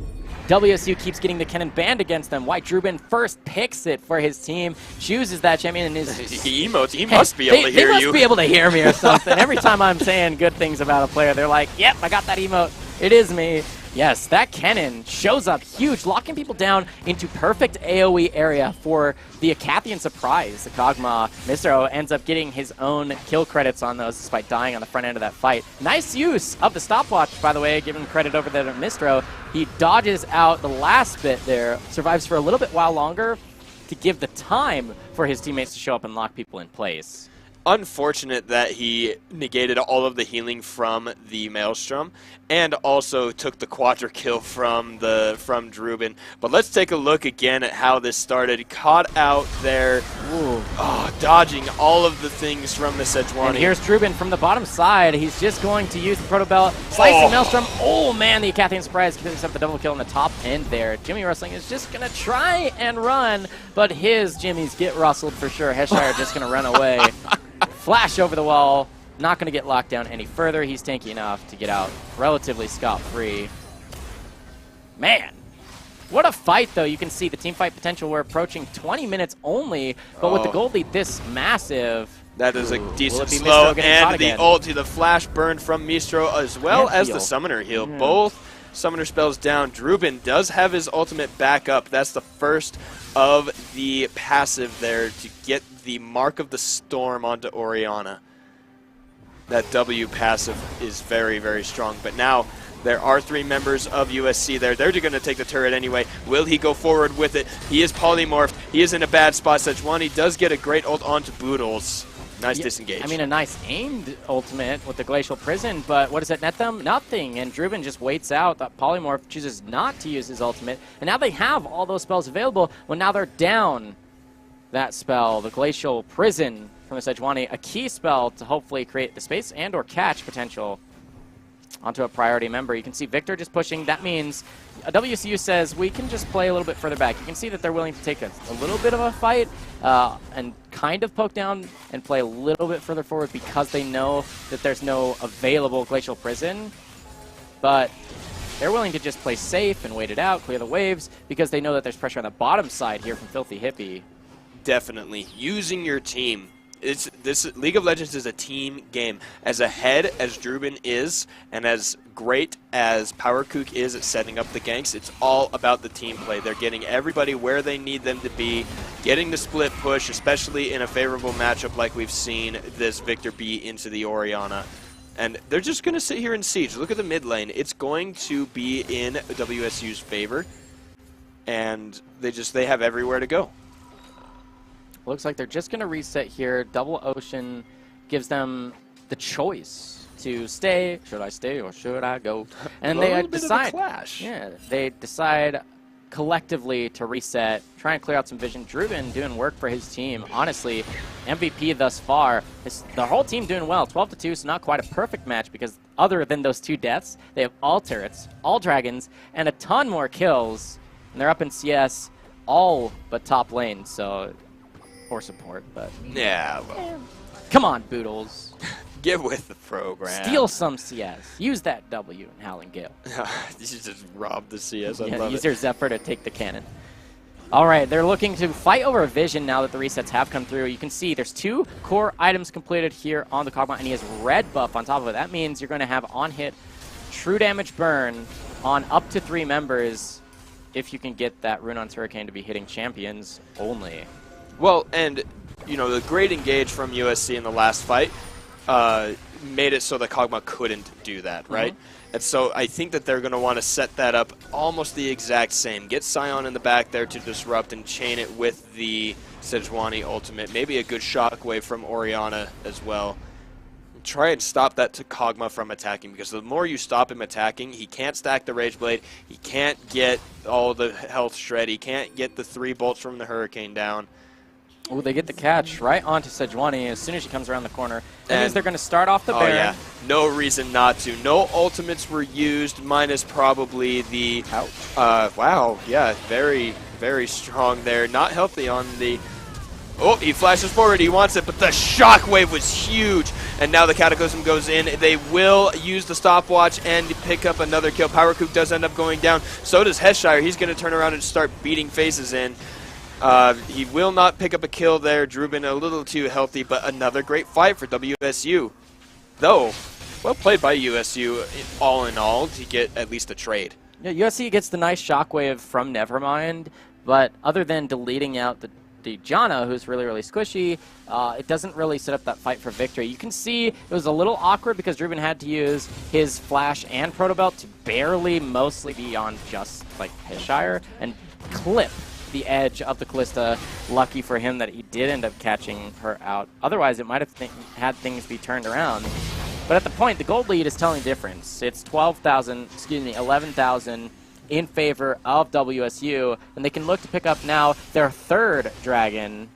WSU keeps getting the cannon banned against them, why Drubin first picks it for his team, chooses that champion, and is... He emotes. He must be able to hear you. They must be able to hear me or something. Every time I'm saying good things about a player, they're like, yep, I got that emote. It is me. Yes, that cannon shows up huge, locking people down into perfect AoE area for the Acathian surprise. The Kog'Maw Mistro ends up getting his own kill credits on those despite dying on the front end of that fight. Nice use of the stopwatch, by the way, giving credit over there to Mistro. He dodges out the last bit there, survives for a little bit while longer to give the time for his teammates to show up and lock people in place. Unfortunate that he negated all of the healing from the Maelstrom and also took the quadra kill from Drubin. But let's take a look again at how this started. Caught out there, dodging all of the things from the Sejuani. And here's Drubin from the bottom side. He's just going to use the Protobell, slicing Maelstrom. Oh man, the Acathian surprise picks up the double kill on the top end there. Jimmy Rustling is just gonna try and run, but his Jimmys get rustled for sure. Heshire just gonna run away. Flash over the wall, not going to get locked down any further. He's tanky enough to get out relatively scot-free. Man, what a fight, though. You can see the team fight potential. We're approaching 20 minutes only, but with the gold lead this massive... That is a decent slow, and the ulti, the flash burn from Mistro, as well as the summoner heal. Both summoner spells down. Drubin does have his ultimate back up. That's the first of the passive there to get the Mark of the Storm onto Orianna. That W passive is very, very strong. But now there are 3 members of USC there. They're going to take the turret anyway. Will he go forward with it? He is polymorphed. He is in a bad spot. Sejuani does get a great ult onto Boodles. Nice disengage. I mean, a nice aimed ultimate with the Glacial Prison, but what does it net them? Nothing. And Drubin just waits out. That Polymorph chooses not to use his ultimate. And now they have all those spells available. Well, now they're down that spell, the Glacial Prison from the Sejuani, a key spell to hopefully create the space and or catch potential onto a priority member. You can see Victor just pushing. That means WSU says we can just play a little bit further back. You can see that they're willing to take a little bit of a fight and kind of poke down and play a little bit further forward because they know that there's no available Glacial Prison. But they're willing to just play safe and wait it out, clear the waves, because they know that there's pressure on the bottom side here from Filthy Hippie. Definitely. Using your team. This League of Legends is a team game. As ahead as Drubin is, and as great as PowerKook is at setting up the ganks, it's all about the team play. They're getting everybody where they need them to be, getting the split push, especially in a favorable matchup like we've seen this Victor be into the Orianna. And they're just going to sit here and siege. Look at the mid lane. It's going to be in WSU's favor, and they have everywhere to go. Looks like they're just going to reset here. Double Ocean gives them the choice to stay. Should I stay or should I go? And they decide. Yeah, they decide collectively to reset, try and clear out some vision. Drubin doing work for his team. Honestly, MVP thus far. The whole team doing well. 12-2, so not quite a perfect match because other than those 2 deaths, they have all turrets, all dragons, and a ton more kills. And they're up in CS all but top lane, so... or support, but... Yeah, well... Come on, Boodles. Get with the program. Steal some CS. Use that W in Howling Gale. You should just rob the CS. I Yeah, love use it. your Zephyr to take the cannon. All right, they're looking to fight over a vision now that the resets have come through. You can see there's 2 core items completed here on the Kog'Maw, and he has red buff on top of it. That means you're going to have on-hit true damage burn on up to 3 members if you can get that Rune on Hurricane to be hitting champions only. Well, and, you know, the great engage from USC in the last fight. made it so that Kog'Maw couldn't do that, right? And so I think that they're going to want to set that up almost the exact same. Get Scion in the back there to disrupt and chain it with the Sejuani ultimate. Maybe a good shockwave from Orianna as well. Try and stop that to Kog'Maw from attacking, because the more you stop him attacking, he can't stack the Rage Blade, he can't get all the health shred, he can't get the 3 bolts from the Hurricane down. Oh, they get the catch right onto Sejuani as soon as she comes around the corner. That means they're going to start off the Baron. Oh, yeah. No reason not to. No ultimates were used, minus probably the... Ouch. Wow, yeah, very, very strong there. Not healthy on the... Oh, he flashes forward, he wants it, but the shockwave was huge. And now the Cataclysm goes in. They will use the stopwatch and pick up another kill. Power Kook does end up going down. So does Heshire. He's going to turn around and start beating faces in. He will not pick up a kill there. Drubin a little too healthy, but another great fight for WSU. Though, well played by USU all in all to get at least a trade. Yeah, USC gets the nice shockwave from Nevermind, but other than deleting out the Janna, who's really, really squishy, it doesn't really set up that fight for victory. You can see it was a little awkward because Drubin had to use his Flash and Proto Belt to barely mostly be on just like Heshire and clip the edge of the Callista. Lucky for him that he did end up catching her out. Otherwise, it might have had things be turned around. But at the point, the gold lead is telling the difference. It's 11,000 in favor of WSU, and they can look to pick up now their 3rd dragon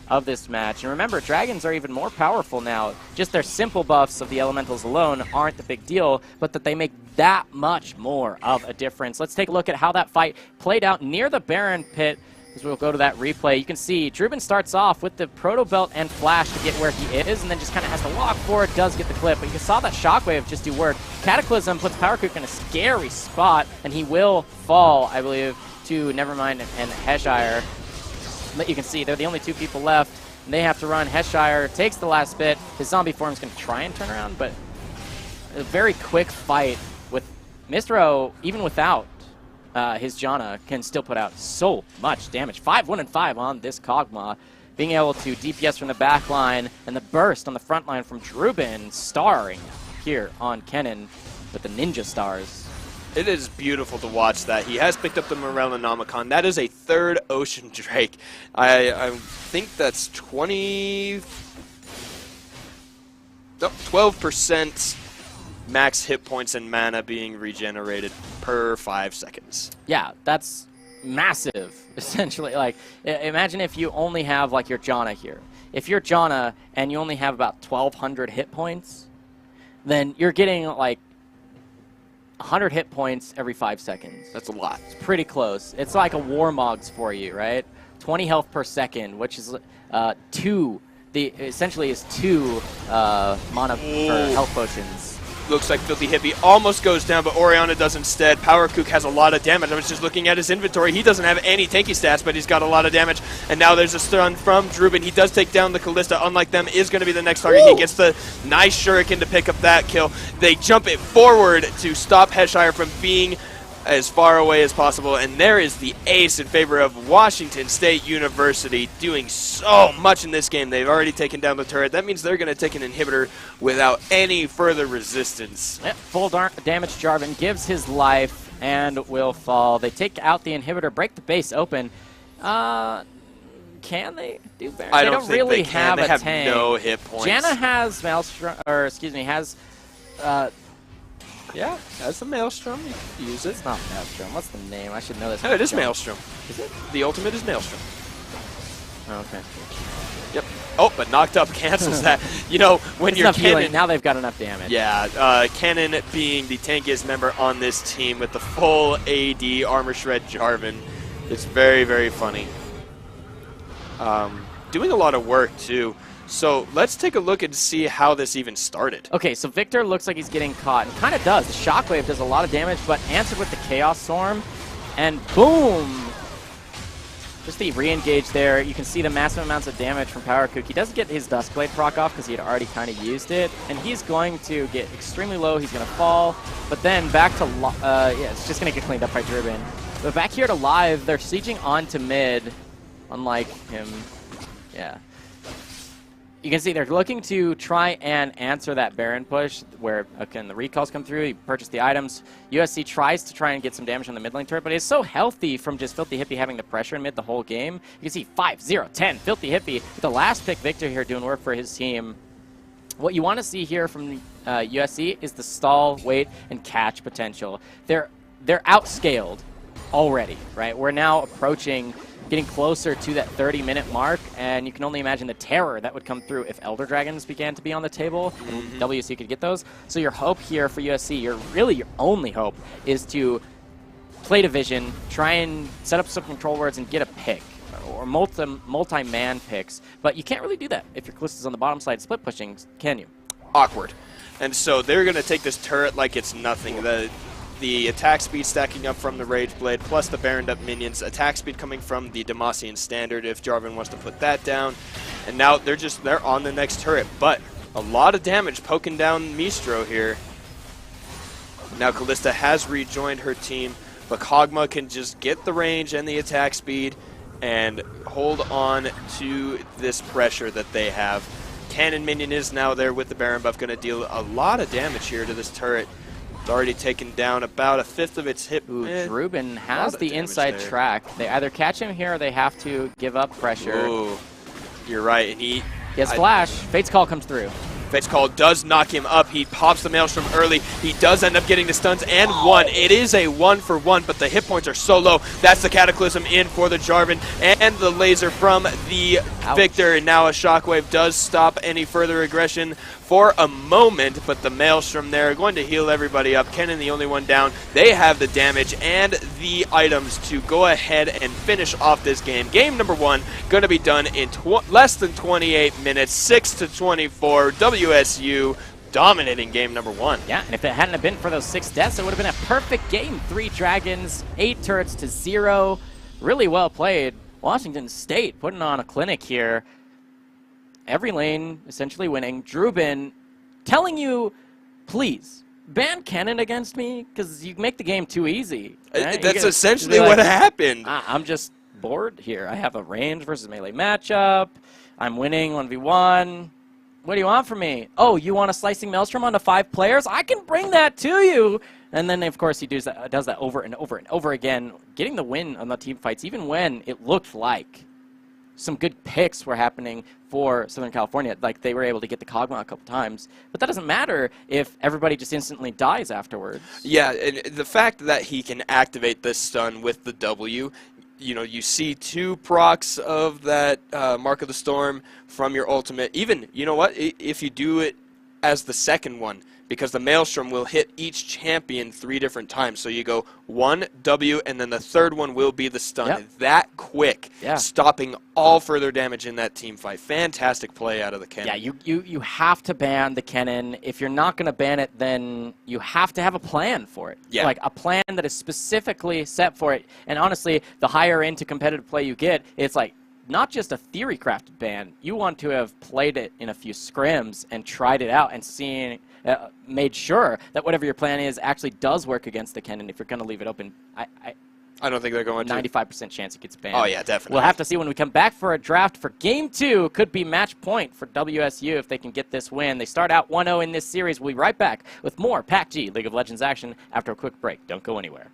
of this match. And remember, dragons are even more powerful now. Just their simple buffs of the elementals alone aren't the big deal, but that they make that much more of a difference. Let's take a look at how that fight played out near the Baron pit, as we'll go to that replay. You can see Drubin starts off with the Proto Belt and Flash to get where he is, and then just kind of has to walk forward, does get the clip, but you saw that shockwave just do work. Cataclysm puts Power Kook in a scary spot, and he will fall, I believe, to Nevermind and Heshire. But you can see they're the only 2 people left, and they have to run. Heshire takes the last bit. His zombie form is going to try and turn around, but a very quick fight with Mistro, even without his Janna, can still put out so much damage. 5-1-5 on this Kog'Maw. Being able to DPS from the back line, and the burst on the front line from Drubin, starring here on Kennen with the Ninja Stars. It is beautiful to watch that. He has picked up the Morellonomicon. That is a 3rd Ocean Drake. I think that's 12% max hit points and mana being regenerated per 5 seconds. Yeah, that's massive, essentially. Like, imagine if you only have, like, your Janna here. If you're Janna and you only have about 1,200 hit points, then you're getting, like, 100 hit points every 5 seconds. That's a lot. It's pretty close. It's like a Warmogs for you, right? 20 health per second, which is 2. Essentially is 2 mana per health potions. Looks like Filthy Hippie almost goes down, but Orianna does instead. Power Kook has a lot of damage. I was just looking at his inventory. He doesn't have any tanky stats, but he's got a lot of damage. And now there's a stun from Drubin. He does take down the Callista. Unlike them, is going to be the next target. He gets the nice shuriken to pick up that kill. They jump it forward to stop Heshire from being as far away as possible, and there is the ace in favor of Washington State University, doing so much in this game. They've already taken down the turret. That means they're going to take an inhibitor without any further resistance. Yep, full damage. Jarvan gives his life and will fall. They take out the inhibitor, break the base open. Can they do better? I they don't don't think really they can. have they a have tank. no hit points. Janna has Maelstrom, or excuse me, has Yeah, that's the Maelstrom. You can use it. it's not Maelstrom. What's the name? I should know this. No, it is Maelstrom. Is it? The ultimate is Maelstrom. Oh, okay. Yep. Oh, but knocked up cancels that. You know, when It's you're enough healing. Kennen, Now they've got enough damage. yeah, Kennen being the tankiest member on this team with the full AD Armor Shred Jarvan, it's very, very funny. Doing a lot of work too. So let's take a look and see how this even started. Okay, so Victor looks like he's getting caught, and kind of does. The Shockwave does a lot of damage, but answered with the Chaos Storm, and boom! Just the re-engage there. You can see the massive amounts of damage from Power Kook. He doesn't get his Duskblade proc off because he had already kind of used it, and he's going to get extremely low. He's going to fall, but then back to yeah, it's just going to get cleaned up by Drubin. But back here to Live, they're sieging onto mid, unlike him. Yeah. you can see they're looking to try and answer that Baron push where, again, the recalls come through, you purchase the items. USC tries to try and get some damage on the mid lane turret, but it's so healthy from just Filthy Hippie having the pressure in mid the whole game. You can see 5-0-10, Filthy Hippie, the last pick victor here doing work for his team. What you want to see here from USC is the stall, wait, and catch potential. They're outscaled already, right? We're now approaching, getting closer to that 30-minute mark, and you can only imagine the terror that would come through if Elder Dragons began to be on the table. WSU could get those. So your hope here for USC, your only hope, is to play division, try and set up some control wards and get a pick, or multi-man picks. But you can't really do that if your Callista's on the bottom side split pushing, can you? Awkward. And so they're going to take this turret like it's nothing. The attack speed stacking up from the Rage Blade, plus the Baroned up minions. Attack speed coming from the Demacian Standard if Jarvan wants to put that down. And now they're on the next turret. But a lot of damage poking down Mistro here. Now Callista has rejoined her team, but Kog'Maw can just get the range and the attack speed and hold on to this pressure that they have. Cannon minion is now there with the Baron buff, going to deal a lot of damage here to this turret. It's already taken down about a fifth of its hit. Ooh, Drubin has the inside track. They either catch him here or they have to give up pressure. Ooh, you're right. And he has flash. Fate's Call comes through. Fate's Call does knock him up. He pops the Maelstrom early. He does end up getting the stuns and one. It is a 1-for-1, but the hit points are so low. That's the Cataclysm in for the Jarvan and the laser from the Victor. And now a Shockwave does stop any further aggression for a moment, but the Maelstrom there are going to heal everybody up. Kennen the only one down. They have the damage and the items to go ahead and finish off this game. Game number 1 going to be done in less than 28 minutes, 6-24. WSU dominating game number 1. Yeah, and if it hadn't have been for those 6 deaths, it would have been a perfect game. 3 dragons, 8 turrets to 0. Really well played. Washington State putting on a clinic here. Every lane essentially winning. Drubin telling you, please, ban Kennen against me because you make the game too easy. Right? That's essentially what happened. I'm just bored here. I have a range versus melee matchup. I'm winning 1v1. What do you want from me? Oh, you want a slicing Maelstrom onto 5 players? I can bring that to you. And then, of course, he does that over and over and over again, getting the win on the team fights, even when it looked like some good picks were happening for Southern California. Like, they were able to get the Kog'Maw a couple times. But that doesn't matter if everybody just instantly dies afterwards. Yeah, and the fact that he can activate this stun with the W, you know, you see 2 procs of that Mark of the Storm from your ultimate. Even, you know what, if you do it as the second one, because the Maelstrom will hit each champion 3 different times. So you go 1, W, and then the third one will be the stun. Yep. That quick, yeah, stopping all further damage in that team fight. Fantastic play out of the Kennen. Yeah, you have to ban the Kennen. If you're not going to ban it, then you have to have a plan for it. Yeah. Like a plan that is specifically set for it. And honestly, the higher into competitive play you get, it's like not just a theory-crafted ban. You want to have played it in a few scrims and tried it out and seen, made sure that whatever your plan is actually does work against the Kennen. If you're going to leave it open, I don't think they're going to. 95% chance it gets banned. Oh, yeah, definitely. We'll have to see when we come back for a draft for Game 2. Could be match point for WSU if they can get this win. They start out 1-0 in this series. We'll be right back with more PACG League of Legends action after a quick break. Don't go anywhere.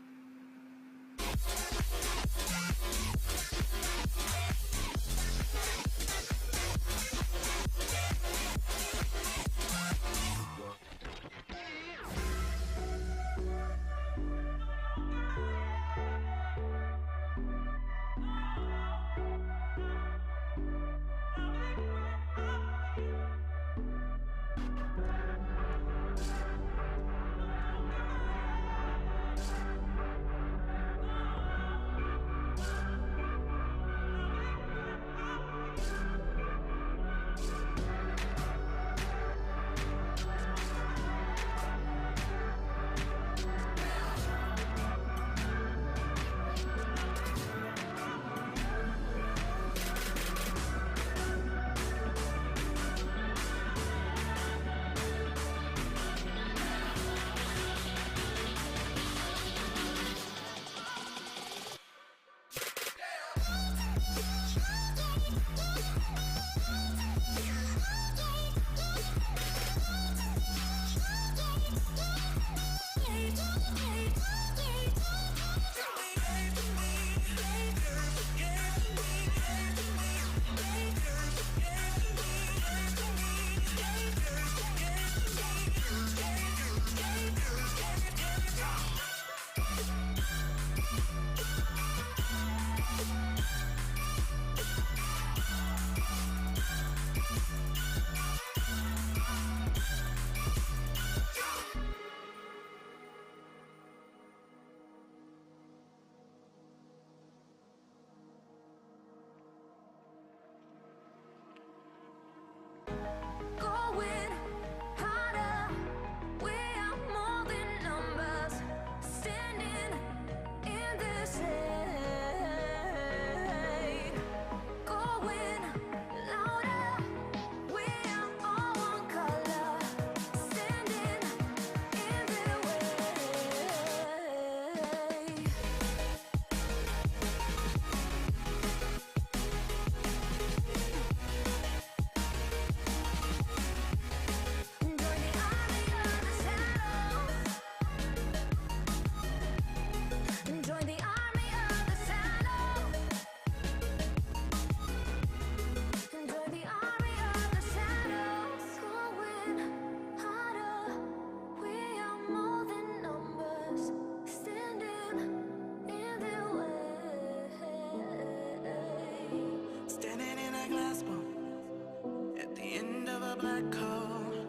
black hole,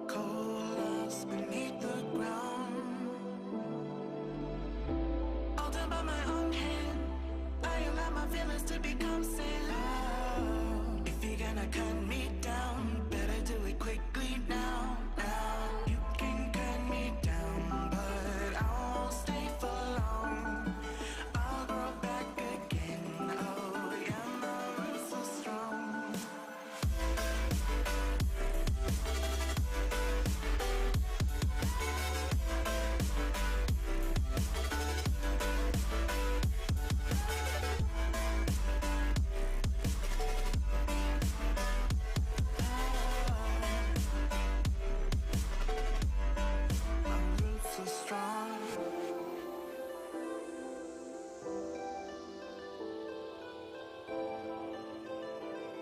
coalesce beneath the ground. All done by my own hand. I allow my feelings to become sin. If you're gonna cut me down, better do it quickly now. You can cut me down, but I won't stay for long. I'll grow back again. Oh yeah, my roots so strong. My roots so strong.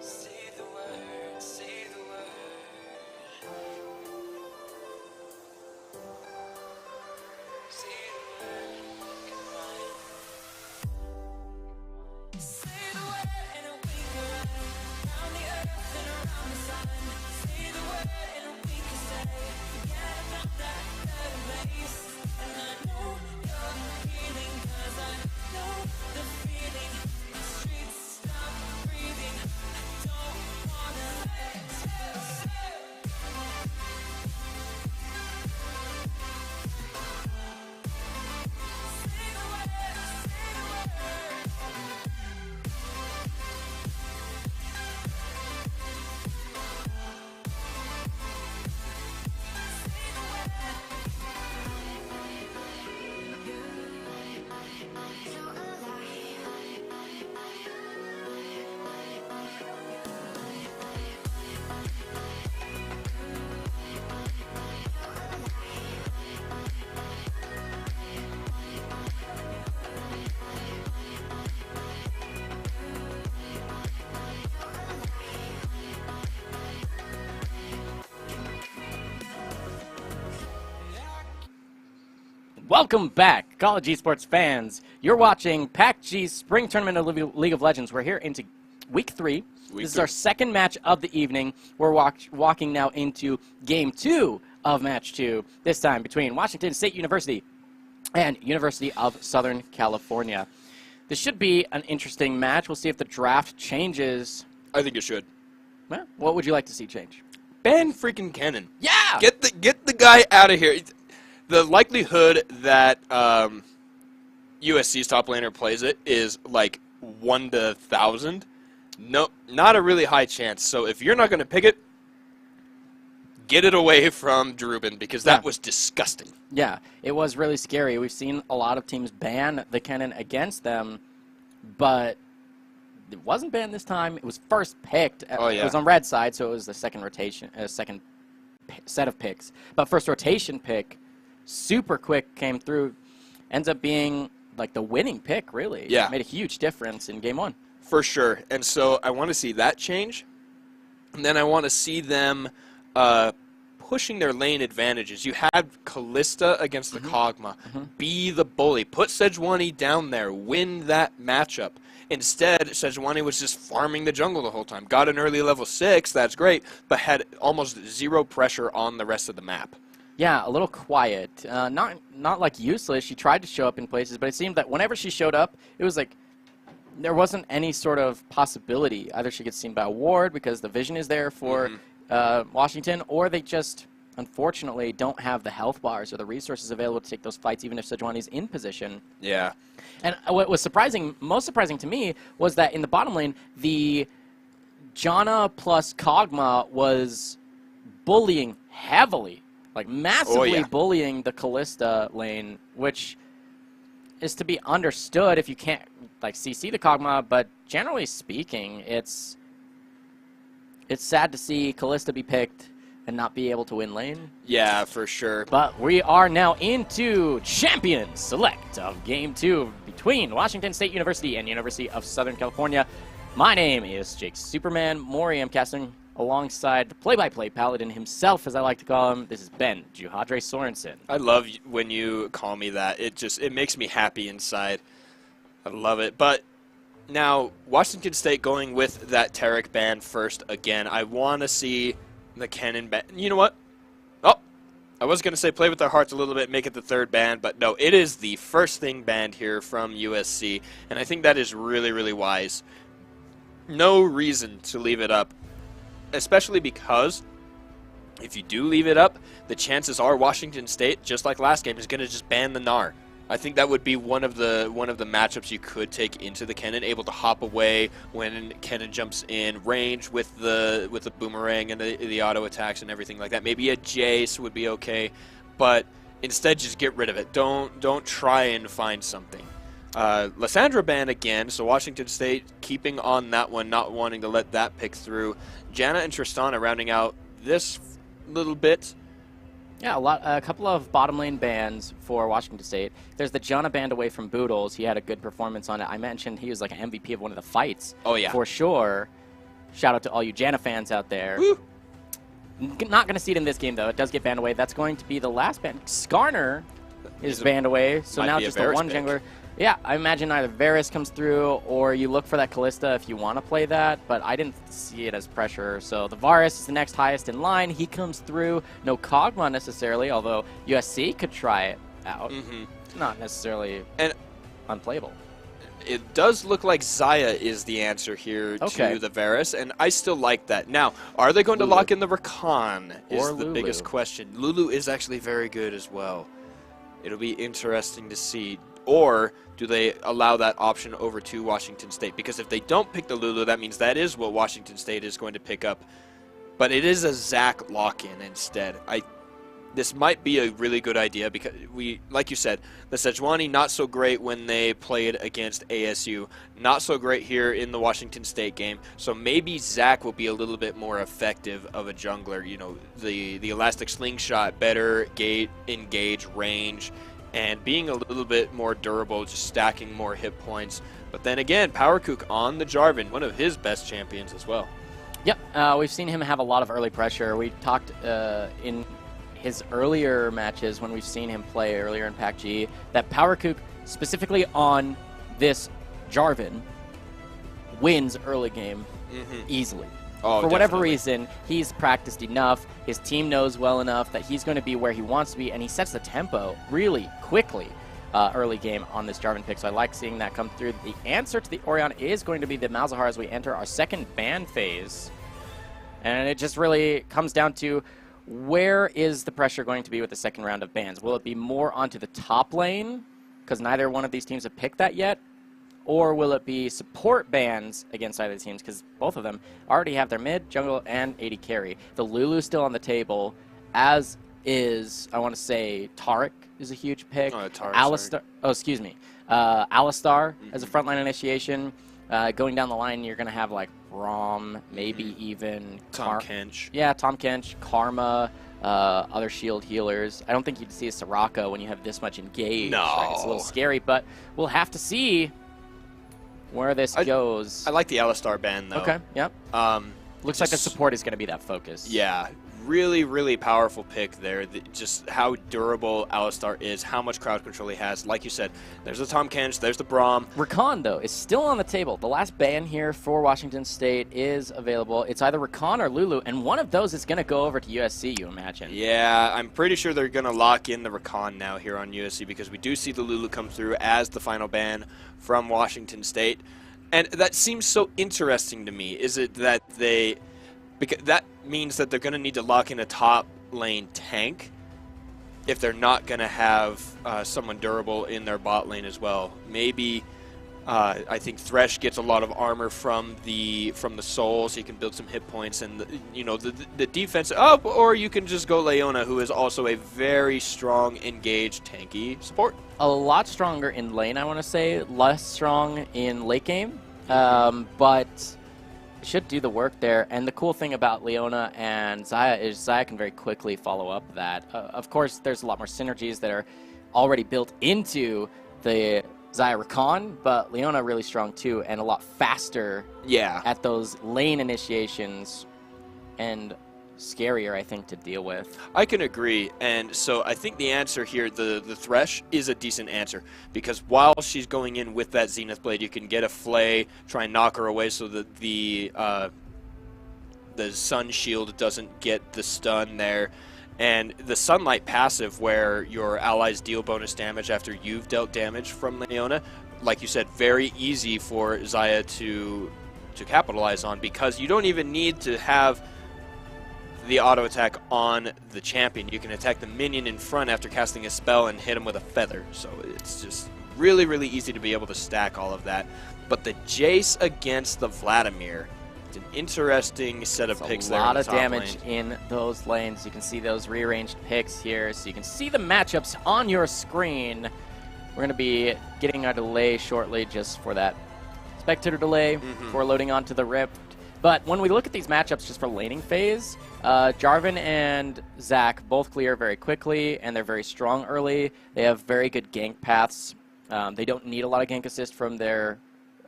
Say the word, say the word. Say the word, come on. Say the word and we can run around the earth and around the sun. Say the word and we can stay. Forget about that better place. And I know you're healing, 'cause I know the feeling. The streets stop breathing. I don't wanna let say the word, say the word. Welcome back, College Esports fans. You're watching PACG's Spring Tournament of League of Legends. We're here into Week 3. This is our second match of the evening. We're walking now into Game 2 of Match 2, this time between Washington State University and University of Southern California. This should be an interesting match. We'll see if the draft changes. I think it should. Well, what would you like to see change? Ban freaking Cannon. Yeah! Get the guy out of here. The likelihood that USC's top laner plays it is like 1 to 1,000. No, not a really high chance. So if you're not going to pick it, get it away from Drubin, because that was disgusting. Yeah, it was really scary. We've seen a lot of teams ban the cannon against them, but it wasn't banned this time. It was first picked. Oh, yeah. It was on red side, so it was the second rotation, second set of picks. But first rotation pick, super quick, came through. Ends up being like the winning pick, really. Yeah. Made a huge difference in Game 1. For sure. And so I want to see that change. And then I want to see them pushing their lane advantages. You had Callista against the Kog'Maw. Be the bully. Put Sejuani down there. Win that matchup. Instead, Sejuani was just farming the jungle the whole time. Got an early level 6, that's great, but had almost zero pressure on the rest of the map. Yeah, a little quiet. Not like useless. She tried to show up in places, but it seemed that whenever she showed up, it was like there wasn't any sort of possibility. Either she gets seen by a ward because the vision is there for Washington, or they just, unfortunately, don't have the health bars or the resources available to take those fights, even if Sejuani's in position. Yeah. And what was surprising, most surprising to me, was that in the bottom lane, the Janna plus Kog'Maw was bullying heavily. Like, massively bullying the Callista lane, which is to be understood if you can't, like, CC the Kog'Maw, but generally speaking, it's sad to see Callista be picked and not be able to win lane. Yeah, for sure. But we are now into Champion Select of Game 2 between Washington State University and University of Southern California. My name is Jake Superman Mori. I'm casting alongside the play-by-play paladin himself, as I like to call him. This is Ben Juhadre Sorensen. I love when you call me that. It makes me happy inside. I love it. But now, Washington State going with that Taric ban first again. I want to see the cannon ban. You know what? Oh, I was going to say play with their hearts a little bit, make it the third ban, but no, it is the first thing banned here from USC, and I think that is really, really wise. No reason to leave it up, especially because if you do leave it up, the chances are Washington State, just like last game, is going to just ban the Gnar. I think that would be one of the matchups you could take into the Kennen, able to hop away when Kennen jumps in range with the boomerang and the auto attacks and everything like that. Maybe a Jace would be okay, but instead just get rid of it. Don't try and find something. Lysandra ban again, so Washington State keeping on that one, not wanting to let that pick through. Janna and Tristana rounding out this little bit. Yeah, a couple of bottom lane bans for Washington State. There's the Janna band away from Boodles. He had a good performance on it. I mentioned he was like an MVP of one of the fights. Oh, yeah. For sure. Shout out to all you Janna fans out there. Woo. Not going to see it in this game, though. It does get banned away. That's going to be the last ban. Skarner is banned away, so now just the one jungler. Yeah, I imagine either Varus comes through or you look for that Kalista if you want to play that, but I didn't see it as pressure. So the Varus is the next highest in line. He comes through. No Kog'Maw necessarily, although USC could try it out. Not necessarily unplayable. It does look like Xayah is the answer here to the Varus, and I still like that. Now, are they going to lock in the Rakan is the biggest question. Lulu is actually very good as well. It'll be interesting to see. Or do they allow that option over to Washington State? Because if they don't pick the Lulu, that means that is what Washington State is going to pick up. But it is a Zac lock-in instead. This might be a really good idea because like you said, the Sejuani not so great when they played against ASU. Not so great here in the Washington State game. So maybe Zac will be a little bit more effective of a jungler. You know, the elastic slingshot, better engage, range, and being a little bit more durable, just stacking more hit points. But then again, PowerKook on the Jarvan, one of his best champions as well. Yep, we've seen him have a lot of early pressure. We talked in his earlier matches when we've seen him play earlier in PACG that PowerKook, specifically on this Jarvan, wins early game easily. Oh, for whatever reason, he's practiced enough, his team knows well enough that he's going to be where he wants to be, and he sets the tempo really quickly early game on this Jarvan pick, so I like seeing that come through. The answer to the Orion is going to be the Malzahar as we enter our second ban phase, and it just really comes down to where is the pressure going to be with the second round of bans? Will it be more onto the top lane, because neither one of these teams have picked that yet? Or will it be support bans against either teams? Because both of them already have their mid, jungle, and AD carry. The Lulu's still on the table, as is, I want to say, Taric is a huge pick. Alistar, Alistar as a frontline initiation. Going down the line, you're going to have like Braum, maybe even Tom Kench. Yeah, Tom Kench, Karma, other shield healers. I don't think you'd see a Soraka when you have this much engaged. No. Right? It's a little scary, but we'll have to see where this goes. I like the Alistar ban, though. Okay, yep. Looks like the support is going to be that focus. Yeah, really, really powerful pick there. Just how durable Alistar is, how much crowd control he has. Like you said, there's the Tom Kench, there's the Braum. Rakan, though, is still on the table. The last ban here for Washington State is available. It's either Rakan or Lulu, and one of those is going to go over to USC, you imagine. Yeah, I'm pretty sure they're going to lock in the Rakan now here on USC because we do see the Lulu come through as the final ban from Washington State. And that seems so interesting to me. Is it that because that means that they're going to need to lock in a top lane tank if they're not going to have someone durable in their bot lane as well. Maybe I think Thresh gets a lot of armor from the soul, so you can build some hit points, and the defense up, or you can just go Leona, who is also a very strong, engaged, tanky support. A lot stronger in lane, I want to say, less strong in late game, but should do the work there. And the cool thing about Leona and Xayah is Xayah can very quickly follow up that. Of course, there's a lot more synergies that are already built into the Xayah Rakan, but Leona really strong too, and a lot faster at those lane initiations, and scarier, I think, to deal with. I can agree, and so I think the answer here, the Thresh, is a decent answer, because while she's going in with that Zenith Blade, you can get a Flay, try and knock her away so that the the Sun Shield doesn't get the stun there. And the Sunlight passive, where your allies deal bonus damage after you've dealt damage from Leona, like you said, very easy for Xayah to capitalize on, because you don't even need to have the auto attack on the champion. You can attack the minion in front after casting a spell and hit him with a feather. So it's just really, really easy to be able to stack all of that. But the Jace against the Vladimir, it's an interesting set of picks there. A lot of top damage lane. in those lanes. You can see those rearranged picks here, so you can see the matchups on your screen. We're going to be getting a delay shortly just for that spectator delay before loading onto the Rift. But when we look at these matchups just for laning phase, Jarvan and Zac both clear very quickly, and they're very strong early. They have very good gank paths. They don't need a lot of gank assist from their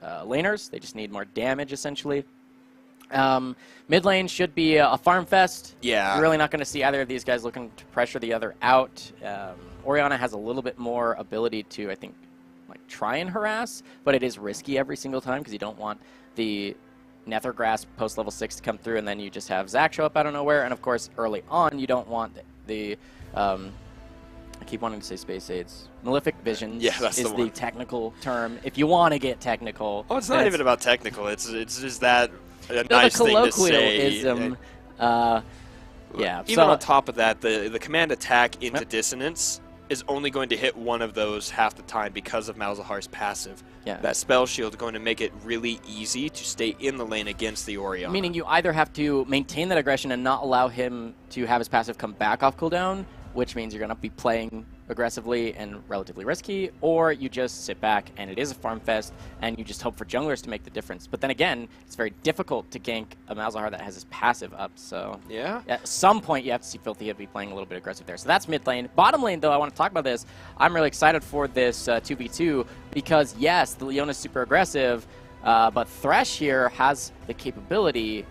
laners. They just need more damage, essentially. Mid lane should be a farm fest. Yeah. You're really not going to see either of these guys looking to pressure the other out. Orianna has a little bit more ability to, I think, like try and harass, but it is risky every single time because you don't want the Nethergrass post level 6 to come through and then you just have Zac show up out of nowhere. And of course, early on, you don't want the I keep wanting to say space aids. Malefic Visions is the technical term. If you want to get technical. Oh, it's not even about technical. It's just that a nice the thing to say. colloquialism. Yeah. Even on top of that, the command attack into Dissonance is only going to hit one of those half the time because of Malzahar's passive. Yeah. That spell shield is going to make it really easy to stay in the lane against the Orianna. Meaning you either have to maintain that aggression and not allow him to have his passive come back off cooldown, which means you're going to be playing aggressively and relatively risky, or you just sit back and it is a farm fest and you just hope for junglers to make the difference. But then again, it's very difficult to gank a Malzahar that has his passive up, so yeah, at some point you have to see Filthy be playing a little bit aggressive there. So that's mid lane. Bottom lane, though, I want to talk about this. I'm really excited for this 2v2 because, yes, the Leona's super aggressive, but Thresh here has the capability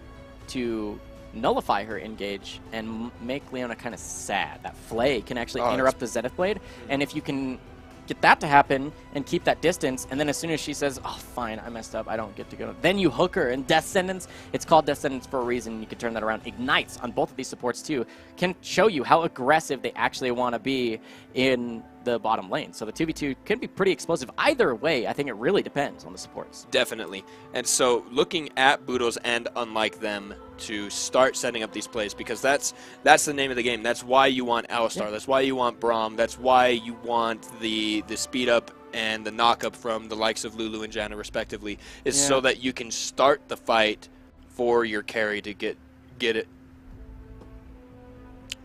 to nullify her engage and make Leona kind of sad. That Flay can actually interrupt the Zenith Blade, and if you can get that to happen and keep that distance, and then as soon as she says, oh, fine, I messed up, I don't get to go, then you hook her, and Death Sentence, it's called Death Sentence for a reason, you can turn that around. Ignites on both of these supports too can show you how aggressive they actually want to be in the bottom lane. So the 2v2 can be pretty explosive either way. I think it really depends on the supports. Definitely. And so looking at Budos and unlike them to start setting up these plays, because that's the name of the game. That's why you want Alistar. Yeah. That's why you want Braum. That's why you want the speed up and the knock up from the likes of Lulu and Janna respectively, is so that you can start the fight for your carry to get it.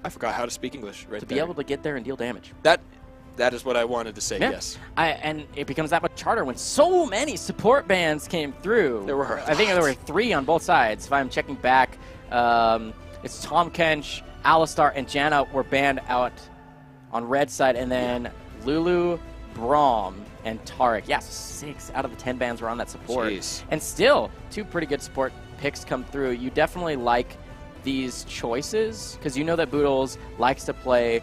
I forgot how to speak English right to there. Be able to get there and deal damage. That is what I wanted to say, yes. And it becomes that much harder when so many support bans came through. There were I think there were 3 on both sides. If I'm checking back, it's Tom Kench, Alistar, and Janna were banned out on red side, and then Lulu, Braum, and Taric. Yeah, 6 out of the 10 bans were on that support. Jeez. And still, 2 pretty good support picks come through. You definitely like these choices, because you know that Boodles likes to play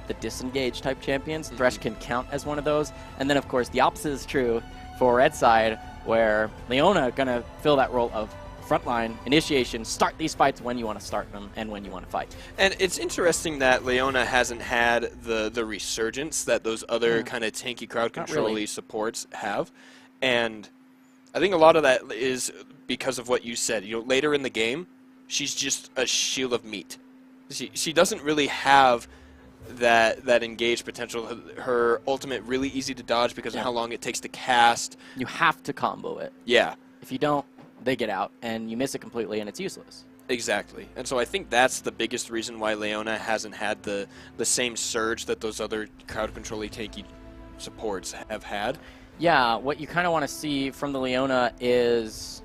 the disengage type champions. Thresh can count as one of those. And then, of course, the opposite is true for red side, where Leona going to fill that role of frontline, initiation, start these fights when you want to start them and when you want to fight. And it's interesting that Leona hasn't had the resurgence that those other kind of tanky crowd control-y supports have. And I think a lot of that is because of what you said. You know, later in the game, she's just a shield of meat. She doesn't really have that engage potential. Her ultimate really easy to dodge because of how long it takes to cast. You have to combo it. Yeah. If you don't, they get out and you miss it completely and it's useless. Exactly. And so I think that's the biggest reason why Leona hasn't had the same surge that those other crowd control-y tanky supports have had. Yeah, what you kind of want to see from the Leona is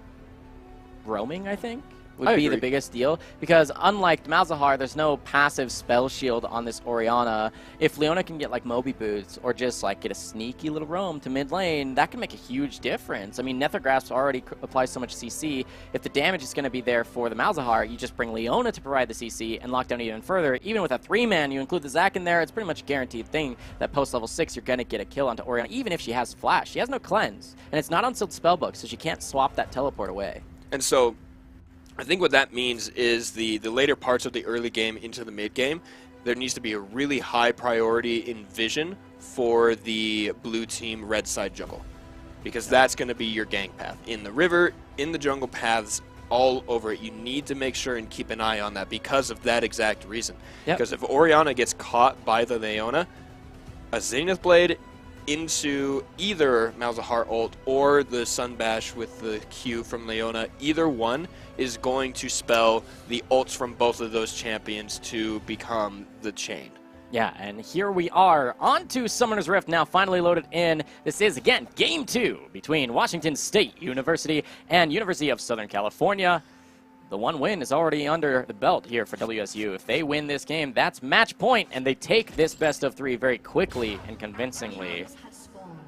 roaming, I think, would be the biggest deal, because unlike Malzahar, there's no passive spell shield on this Orianna. If Leona can get like Moby Boots or just like get a sneaky little roam to mid lane, that can make a huge difference. I mean, Nethergrasp already applies so much CC. If the damage is going to be there for the Malzahar, you just bring Leona to provide the CC and lock down even further. Even with a 3-man, you include the Zac in there, it's pretty much a guaranteed thing that post level 6 you're going to get a kill onto Orianna, even if she has Flash. She has no cleanse, and it's not on sealed spellbook, so she can't swap that teleport away. And so I think what that means is the later parts of the early game into the mid game, there needs to be a really high priority in vision for the blue team red side jungle, because that's going to be your gank path. In the river, in the jungle paths, all over it. You need to make sure and keep an eye on that because of that exact reason. Yep. Because if Orianna gets caught by the Leona, a Zenith Blade into either Malzahar ult or the Sun Bash with the Q from Leona, either one is going to spell the ults from both of those champions to become the chain. Yeah, and here we are on to Summoner's Rift now finally loaded in. This is, again, Game 2 between Washington State University and University of Southern California. The one win is already under the belt here for WSU. If they win this game, that's match point, and they take this best of 3 very quickly and convincingly.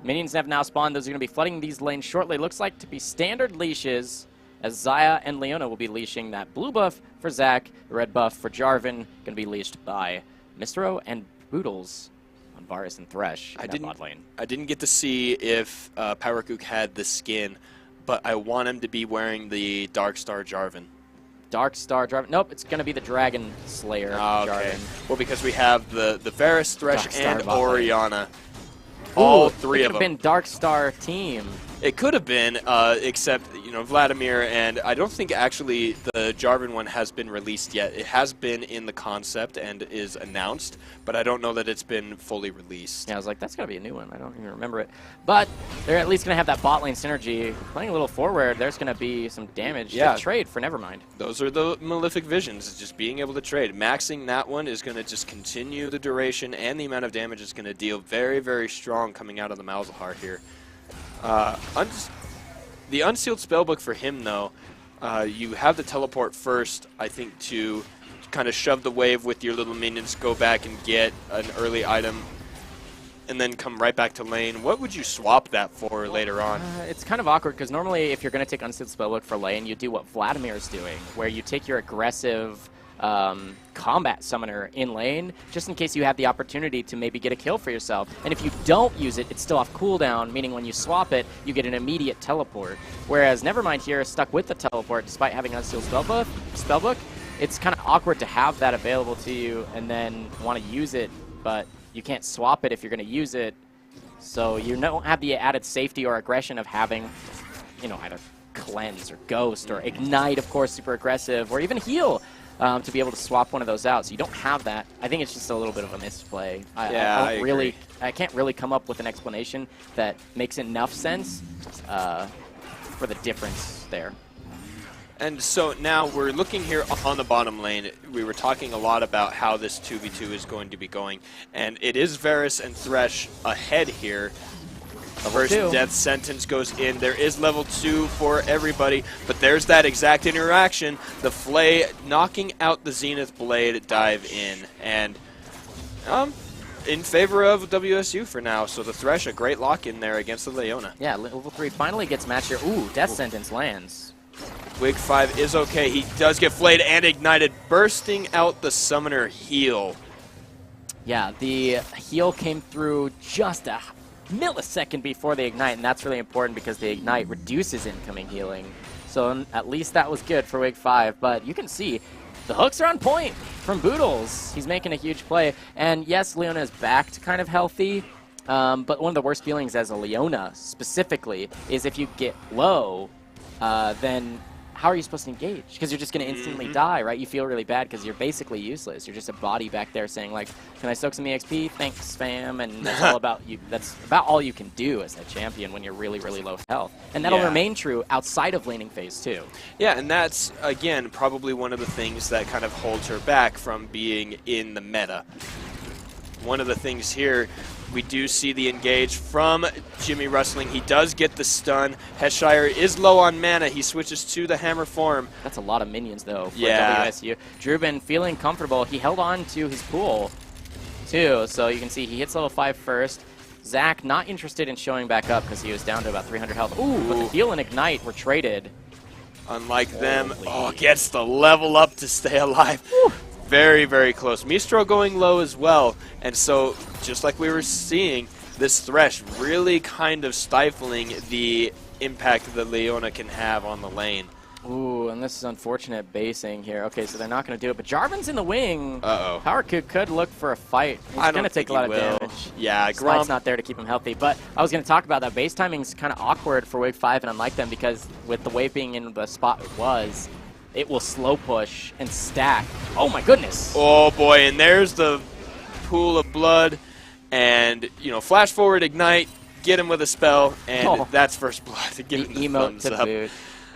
Minions have now spawned. Those are going to be flooding these lanes shortly. Looks like to be standard leashes, as Zaya and Leona will be leashing that blue buff for Zach, the red buff for Jarvan, going to be leashed by Mistro and Boodles on Varus and Thresh in that bot lane. I didn't get to see if Powercook had the skin, but I want him to be wearing the Darkstar Jarvan. Darkstar Jarvan. Nope, it's going to be the Dragon Slayer Jarvan. Well, because we have the Varus, Thresh, Darkstar and bot lane. Orianna. All Ooh, three of them. It could have been Darkstar team. It could have been, except, Vladimir, and I don't think actually the Jarvan one has been released yet. It has been in the concept and is announced, but I don't know that it's been fully released. Yeah, I was like, that's got to be a new one. I don't even remember it. But they're at least going to have that bot lane synergy. Playing a little forward, there's going to be some damage to trade for Nevermind. Those are the Malefic Visions, is just being able to trade. Maxing that one is going to just continue the duration, and the amount of damage is going to deal very, very strong coming out of the Malzahar here. The Unsealed Spellbook for him, though, you have the teleport first, I think, to kind of shove the wave with your little minions, go back and get an early item, and then come right back to lane. What would you swap that for later on? It's kind of awkward, because normally if you're going to take Unsealed Spellbook for lane, you do what Vladimir's doing, where you take your aggressive combat summoner in lane, just in case you have the opportunity to maybe get a kill for yourself. And if you don't use it, it's still off cooldown, meaning when you swap it, you get an immediate teleport. Whereas Nevermind here is stuck with the teleport despite having Unsealed Spellbook. It's kind of awkward to have that available to you and then want to use it, but you can't swap it if you're going to use it. So you don't have the added safety or aggression of having, either Cleanse or Ghost or Ignite, of course, super aggressive, or even Heal. To be able to swap one of those out. So you don't have that. I think it's just a little bit of a misplay. I can't really come up with an explanation that makes enough sense for the difference there. And so now we're looking here on the bottom lane. We were talking a lot about how this 2v2 is going to be going. And it is Varus and Thresh ahead here. First death sentence goes in. There is level 2 for everybody, but there's that exact interaction. The Flay knocking out the Zenith Blade dive in, and in favor of WSU for now. So the Thresh, a great lock in there against the Leona. Yeah, level 3 finally gets matched here. Ooh, death sentence lands. Wig 5 is okay. He does get flayed and ignited, bursting out the summoner heal. Yeah, the heal came through just a millisecond before the ignite, and that's really important because the ignite reduces incoming healing. So at least that was good for Wig 5, but you can see the hooks are on point from Boodles. He's making a huge play, and yes, Leona is back to kind of healthy, but one of the worst feelings as a Leona specifically is if you get low, then how are you supposed to engage? Because you're just going to instantly die, right? You feel really bad because you're basically useless. You're just a body back there saying, like, can I soak some EXP? Thanks, fam. And that's all about you. That's about all you can do as a champion when you're really, really low health. And that'll remain true outside of laning phase too. Yeah, and that's, again, probably one of the things that kind of holds her back from being in the meta. One of the things here, we do see the engage from Jimmy Rustling. He does get the stun. Heshire is low on mana. He switches to the hammer form. That's a lot of minions, though, for WSU. Drubin feeling comfortable. He held on to his pool, too. So you can see he hits level 5 first. Zach not interested in showing back up because he was down to about 300 health. Ooh, but the heal and ignite were traded. Unlike them, gets the level up to stay alive. Woo. Very, very close. Mistro going low as well. And so, just like we were seeing, this Thresh really kind of stifling the impact that Leona can have on the lane. Ooh, and this is unfortunate basing here. Okay, so they're not going to do it, but Jarvan's in the wing. Uh-oh. Power could look for a fight. He's going to take a lot of damage. Yeah, Slide's not there to keep him healthy, but I was going to talk about that. Base timing's kind of awkward for Wave 5, and unlike them, because with the wave being in the spot it will slow push and stack. Oh my goodness. Oh boy, and there's the pool of blood, and, you know, flash forward, ignite, get him with a spell, and that's first blood to give him the emote thumbs to up. boot.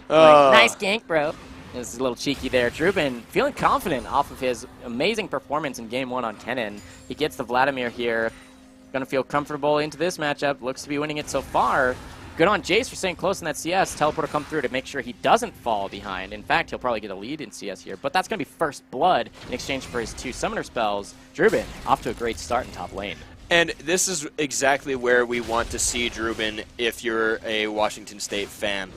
Nice gank, bro. This is a little cheeky there. Drubin feeling confident off of his amazing performance in Game 1 on Kennen. He gets the Vladimir here. Going to feel comfortable into this matchup. Looks to be winning it so far. Good on Jace for staying close in that CS. Teleport to come through to make sure he doesn't fall behind. In fact, he'll probably get a lead in CS here. But that's going to be first blood in exchange for his 2 summoner spells. Drubin off to a great start in top lane. And this is exactly where we want to see Drubin if you're a Washington State fan.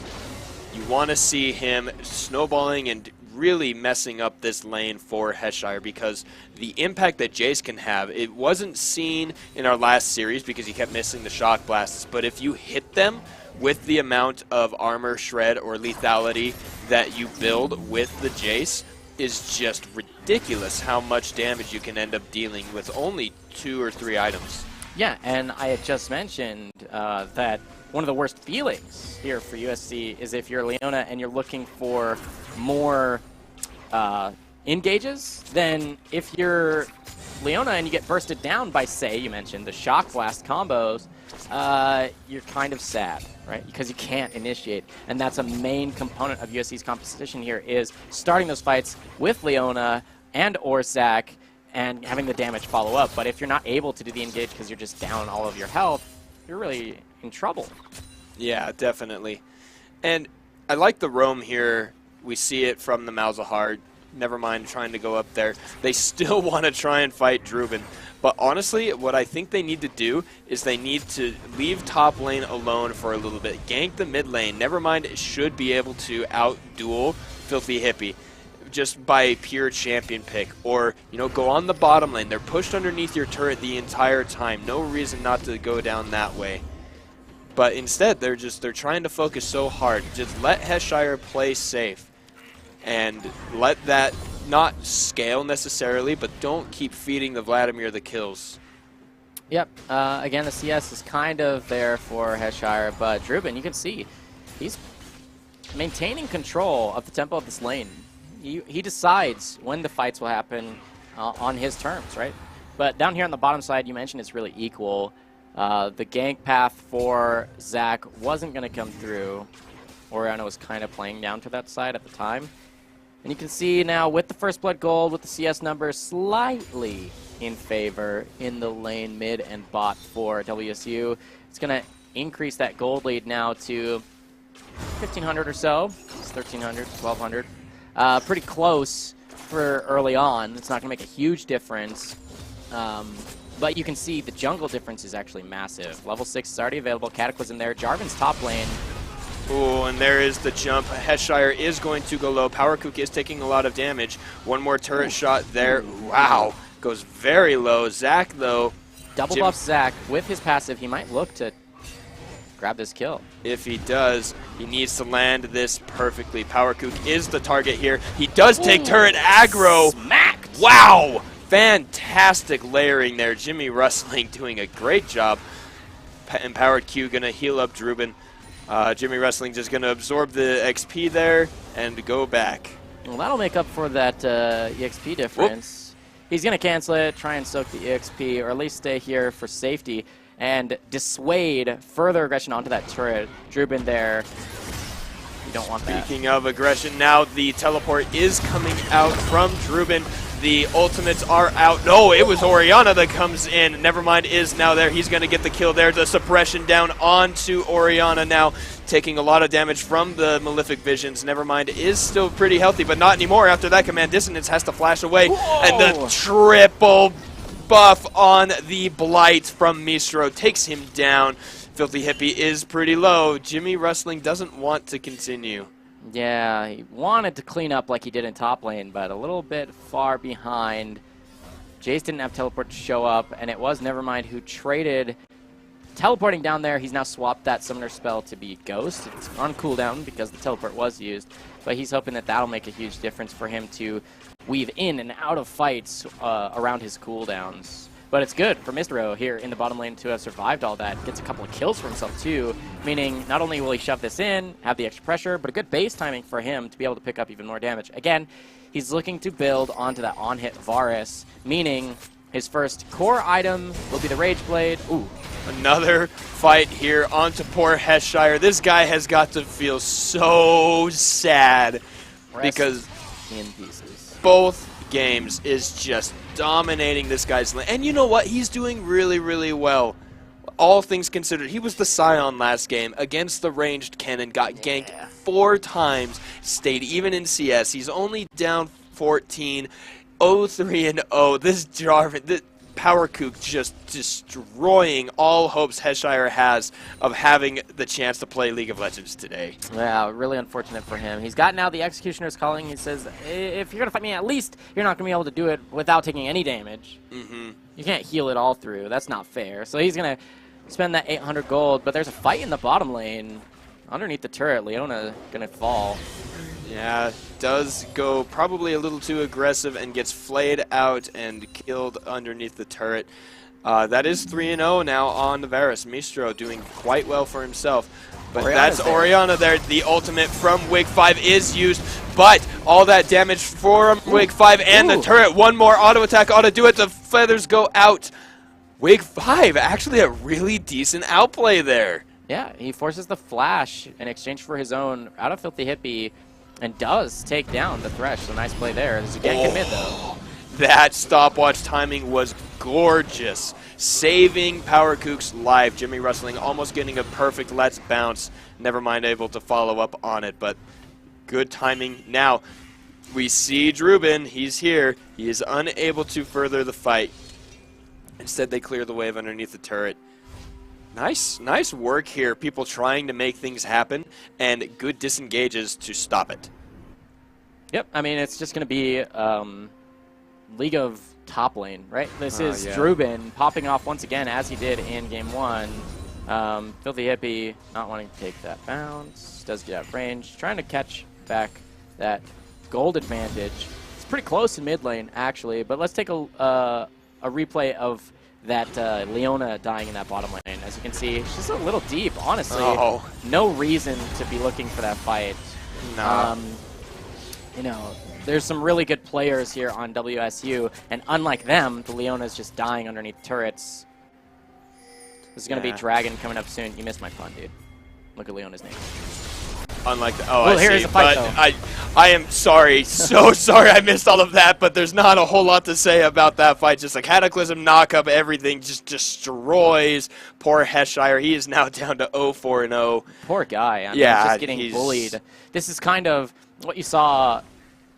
You want to see him snowballing and really messing up this lane for Headshire, because the impact that Jace can have, it wasn't seen in our last series because he kept missing the shock blasts, but if you hit them with the amount of armor, shred, or lethality that you build with the Jace, is just ridiculous how much damage you can end up dealing with only 2 or 3 items. Yeah, and I had just mentioned that one of the worst feelings here for USC is if you're Leona and you're looking for more engages, then if you're Leona and you get bursted down by, say, you mentioned the Shock Blast combos, you're kind of sad, right? Because you can't initiate. And that's a main component of USC's competition here, is starting those fights with Leona and or Zach and having the damage follow up. But if you're not able to do the engage because you're just down all of your health, you're really in trouble. Yeah, definitely. And I like the roam here. We see it from the Malzahar. Never mind trying to go up there. They still want to try and fight Drubin. But honestly, what I think they need to do is they need to leave top lane alone for a little bit. Gank the mid lane. Nevermind should be able to out-duel Filthy Hippie just by pure champion pick. Or, you know, go on the bottom lane. They're pushed underneath your turret the entire time. No reason not to go down that way. But instead, they're trying to focus so hard. Just let Headshire play safe. And let that not scale necessarily, but don't keep feeding the Vladimir the kills. Yep. Again, the CS is kind of there for Headshire, but Drubin, you can see, he's maintaining control of the tempo of this lane. He decides when the fights will happen on his terms, right? But down here on the bottom side, you mentioned it's really equal. The gank path for Zach wasn't going to come through. Orianna was kind of playing down to that side at the time. And you can see now with the first blood gold, with the CS numbers slightly in favor in the lane mid and bot for WSU. It's going to increase that gold lead now to 1,500 or so. It's 1,300, 1,200. Pretty close for early on. It's not going to make a huge difference. But you can see the jungle difference is actually massive. Level 6 is already available. Cataclysm there. Jarvan's top lane. Ooh, and there is the jump. Headshire is going to go low. Power Kook is taking a lot of damage. One more turret shot there. Wow. Goes very low. Zach, though. Double buff Zach with his passive. He might look to grab this kill. If he does, he needs to land this perfectly. Power Kook is the target here. He does take turret aggro. Smacked. Wow. Fantastic layering there. Jimmy Rustling doing a great job. Empowered Q going to heal up Drubin. Jimmy Rustling just going to absorb the XP there and go back. Well, that'll make up for that EXP difference. Whoop. He's going to cancel it, try and soak the EXP, or at least stay here for safety, and dissuade further aggression onto that turret. Drubin there. You don't want that. Speaking of aggression, now the teleport is coming out from Drubin. The ultimates are out. No, it was Orianna that comes in. Nevermind is now there. He's going to get the kill there. The suppression down onto Orianna now, taking a lot of damage from the Malefic Visions. Nevermind is still pretty healthy, but not anymore. After that, Command Dissonance has to flash away. Whoa. And the triple buff on the Blight from Mistro takes him down. Filthy Hippie is pretty low. Jimmy Rustling doesn't want to continue. Yeah, he wanted to clean up like he did in top lane, but a little bit far behind. Jace didn't have teleport to show up, and it was Nevermind who traded teleporting down there. He's now swapped that summoner spell to be Ghost. It's on cooldown because the teleport was used, but he's hoping that that'll make a huge difference for him to weave in and out of fights around his cooldowns. But it's good for Mistro here in the bottom lane to have survived all that. Gets a couple of kills for himself too, meaning not only will he shove this in, have the extra pressure, but a good base timing for him to be able to pick up even more damage. Again, he's looking to build onto that on-hit Varus, meaning his first core item will be the Rage Blade. Ooh. Another fight here onto poor Heshire. This guy has got to feel so sad because in pieces. Both games is just dominating this guy's lane. And you know what? He's doing really, really well. All things considered, he was the Scion last game against the ranged cannon, got ganked 4 times, stayed even in CS. He's only down 14, 0-3-0. This Jarvan, this PowerKook just destroying all hopes Heshire has of having the chance to play League of Legends today. Yeah, really unfortunate for him. He's got now the Executioner's calling. He says, if you're going to fight me, at least you're not going to be able to do it without taking any damage. You can't heal it all through. That's not fair. So he's going to spend that 800 gold, but there's a fight in the bottom lane. Underneath the turret, Leona going to fall. Yeah, does go probably a little too aggressive and gets flayed out and killed underneath the turret. That is 3-0 now on the Varus. Mistro doing quite well for himself. But Oriana's that's Oriana there. The ultimate from Wig 5 is used, but all that damage from Wig 5 and the turret. One more auto attack ought to do it. The feathers go out. Wig 5, actually a really decent outplay there. Yeah, he forces the flash in exchange for his own out of Filthy Hippie and does take down the Thresh. So nice play there. There's a gank in mid, though. That stopwatch timing was gorgeous. Saving PowerKook's life. Jimmy Rustling almost getting a perfect let's bounce. Never mind able to follow up on it, but good timing. Now, we see Drubin. He's here. He is unable to further the fight. Instead, they clear the wave underneath the turret. Nice work here. People trying to make things happen, and good disengages to stop it. Yep, I mean, it's just going to be League of top lane, right? This is Drubin popping off once again, as he did in Game 1. Filthy Hippie not wanting to take that bounce. Does get out of range. Trying to catch back that gold advantage. It's pretty close in mid lane, actually, but let's take a replay of that Leona dying in that bottom lane. As you can see, she's a little deep, honestly. Oh. No reason to be looking for that fight. No. You know, there's some really good players here on WSU, and unlike them, the Leona's just dying underneath turrets. This is going to be Dragon coming up soon. You missed my fun, dude. Look at Leona's name. Unlike the, oh, well, I here's see. the fight, but I am sorry, so sorry I missed all of that, but there's not a whole lot to say about that fight. Just a Cataclysm knock-up, everything just destroys poor Heshire. He is now down to 0-4-0. Poor guy. I mean, Yeah, just getting bullied. This is kind of what you saw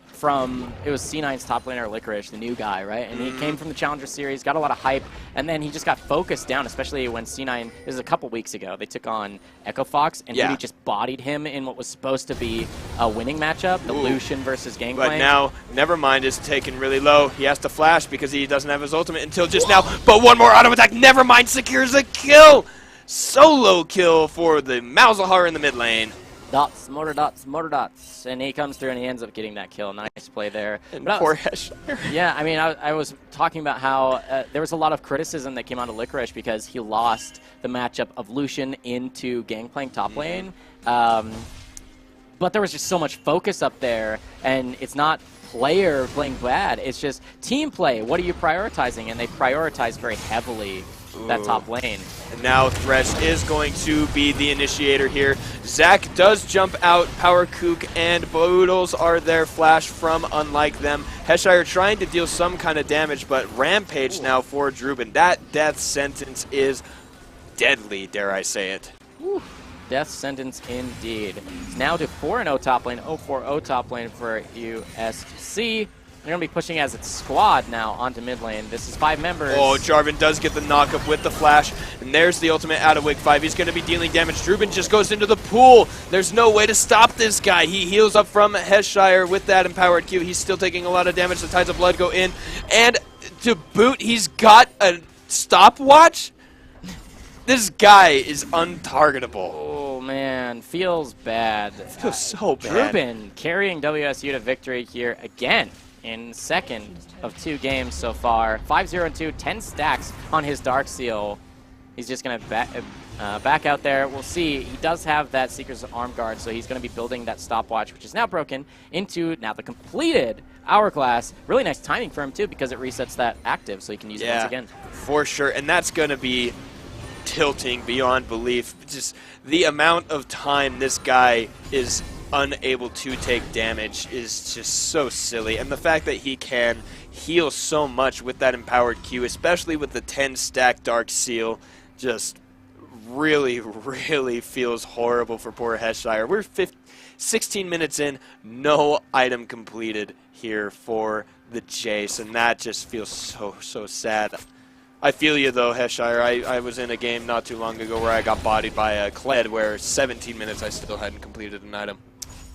from, it was C9's top laner Licorice, the new guy, right? And he came from the Challenger Series, got a lot of hype, and then he just got focused down, especially when C9, this was a couple weeks ago, they took on Echo Fox, and he just bodied him in what was supposed to be a winning matchup, the Lucian versus Gangplank. But now, Nevermind is taken really low. He has to flash because he doesn't have his ultimate until just now. But one more auto attack, Nevermind secures a kill! Solo kill for the Malzahar in the mid lane. Dots, motor dots, motor dots. And he comes through and he ends up getting that kill. Nice play there. And poor Heshire. Yeah, I mean, I was talking about how there was a lot of criticism that came out of Licorice because he lost the matchup of Lucian into Gangplank top lane. But there was just so much focus up there, and it's not player playing bad. It's just team play. What are you prioritizing? And they prioritize very heavily that top lane. And now Thresh is going to be the initiator here. Zach does jump out. PowerKook and Boodles are there. Flash from unlike them. Heshire trying to deal some kind of damage, but Rampage now for Drubin. That death sentence is deadly, dare I say it. Death sentence indeed. It's now to 4-0 top lane, 0-4-0 top lane for USC. They're going to be pushing as its squad now onto mid lane. This is 5 members. Oh, Jarvan does get the knockup with the flash, and there's the ultimate out of Wig 5. He's going to be dealing damage. Drubin just goes into the pool. There's no way to stop this guy. He heals up from Heshire with that empowered Q. He's still taking a lot of damage. The Tides of Blood go in, and to boot, he's got a stopwatch. This guy is untargetable. Oh, man. Feels bad. Feels so bad. Drubin carrying WSU to victory here again in second of 2 games so far. 5-0-2, 10 stacks on his Dark Seal. He's just going to back out there. We'll see. He does have that Seeker's Arm Guard, so he's going to be building that stopwatch, which is now broken, into now the completed Hourglass. Really nice timing for him, too, because it resets that active, so he can use it once again. For sure. And that's going to be tilting beyond belief. Just the amount of time this guy is unable to take damage is just so silly. And the fact that he can heal so much with that empowered Q, especially with the 10 stack Dark Seal, just really, really feels horrible for poor Heshire. We're 16 minutes in, no item completed here for the Jace, and that just feels so sad. I feel you though, Heshire. I was in a game not too long ago where I got bodied by a Kled where 17 minutes I still hadn't completed an item.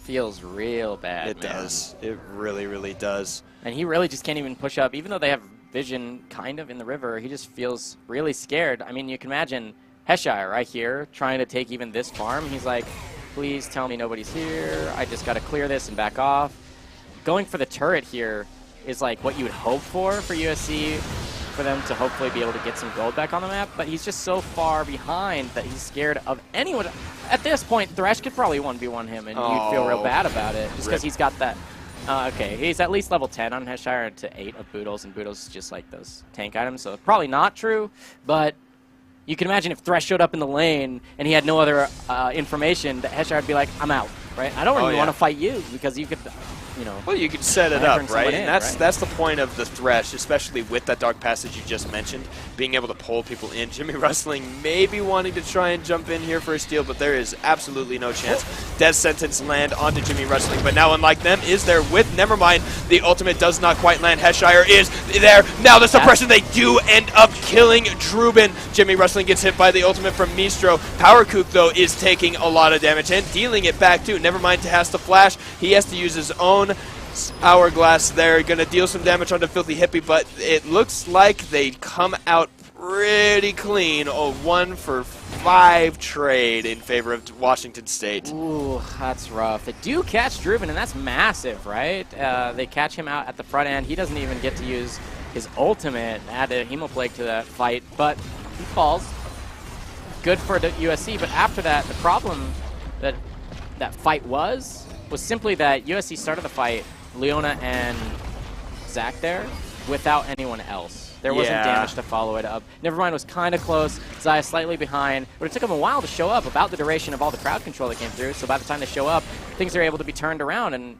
Feels real bad, It does. It really, really does. And he really just can't even push up. Even though they have vision kind of in the river, he just feels really scared. I mean, you can imagine Heshire right here trying to take even this farm. He's like, please tell me nobody's here. I just got to clear this and back off. Going for the turret here is like what you would hope for USC, for them to hopefully be able to get some gold back on the map, but he's just so far behind that he's scared of anyone. At this point, Thresh could probably 1v1 him, and you'd feel real bad about it, just because he's got that. Okay, he's at least level 10 on Heshire to 8 of Boodles, and Boodles is just like those tank items, so probably not true, but you can imagine if Thresh showed up in the lane and he had no other information, that Heshire would be like, I'm out, right? I don't really want to fight you, because you could, you know. Well, you could set it up, right? And that's that's the point of the Thresh, especially with that Dark Passage you just mentioned, being able to pull people in. Jimmy Rustling maybe wanting to try and jump in here for a steal, but there is absolutely no chance. Death Sentence land onto Jimmy Rustling, but now unlike them, is there with Nevermind. The ultimate does not quite land. Heshire is there. Now the suppression, they do end up killing Drubin. Jimmy Rustling gets hit by the ultimate from Mistro. Power Kook, though, is taking a lot of damage and dealing it back, too. Nevermind has to flash. He has to use his own Hourglass there. Going to deal some damage onto Filthy Hippie, but it looks like they come out pretty clean. A 1-for-5 trade in favor of Washington State. Ooh, that's rough. They do catch Drubin, and that's massive, right? They catch him out at the front end. He doesn't even get to use his ultimate, add a Hemoplague to that fight, but he falls. Good for the USC, but after that, the problem that that fight was simply that USC started the fight, Leona and Zach there, without anyone else. There wasn't damage to follow it up. Nevermind was kind of close. Zaya slightly behind, but it took him a while to show up, about the duration of all the crowd control that came through. So by the time they show up, things are able to be turned around, and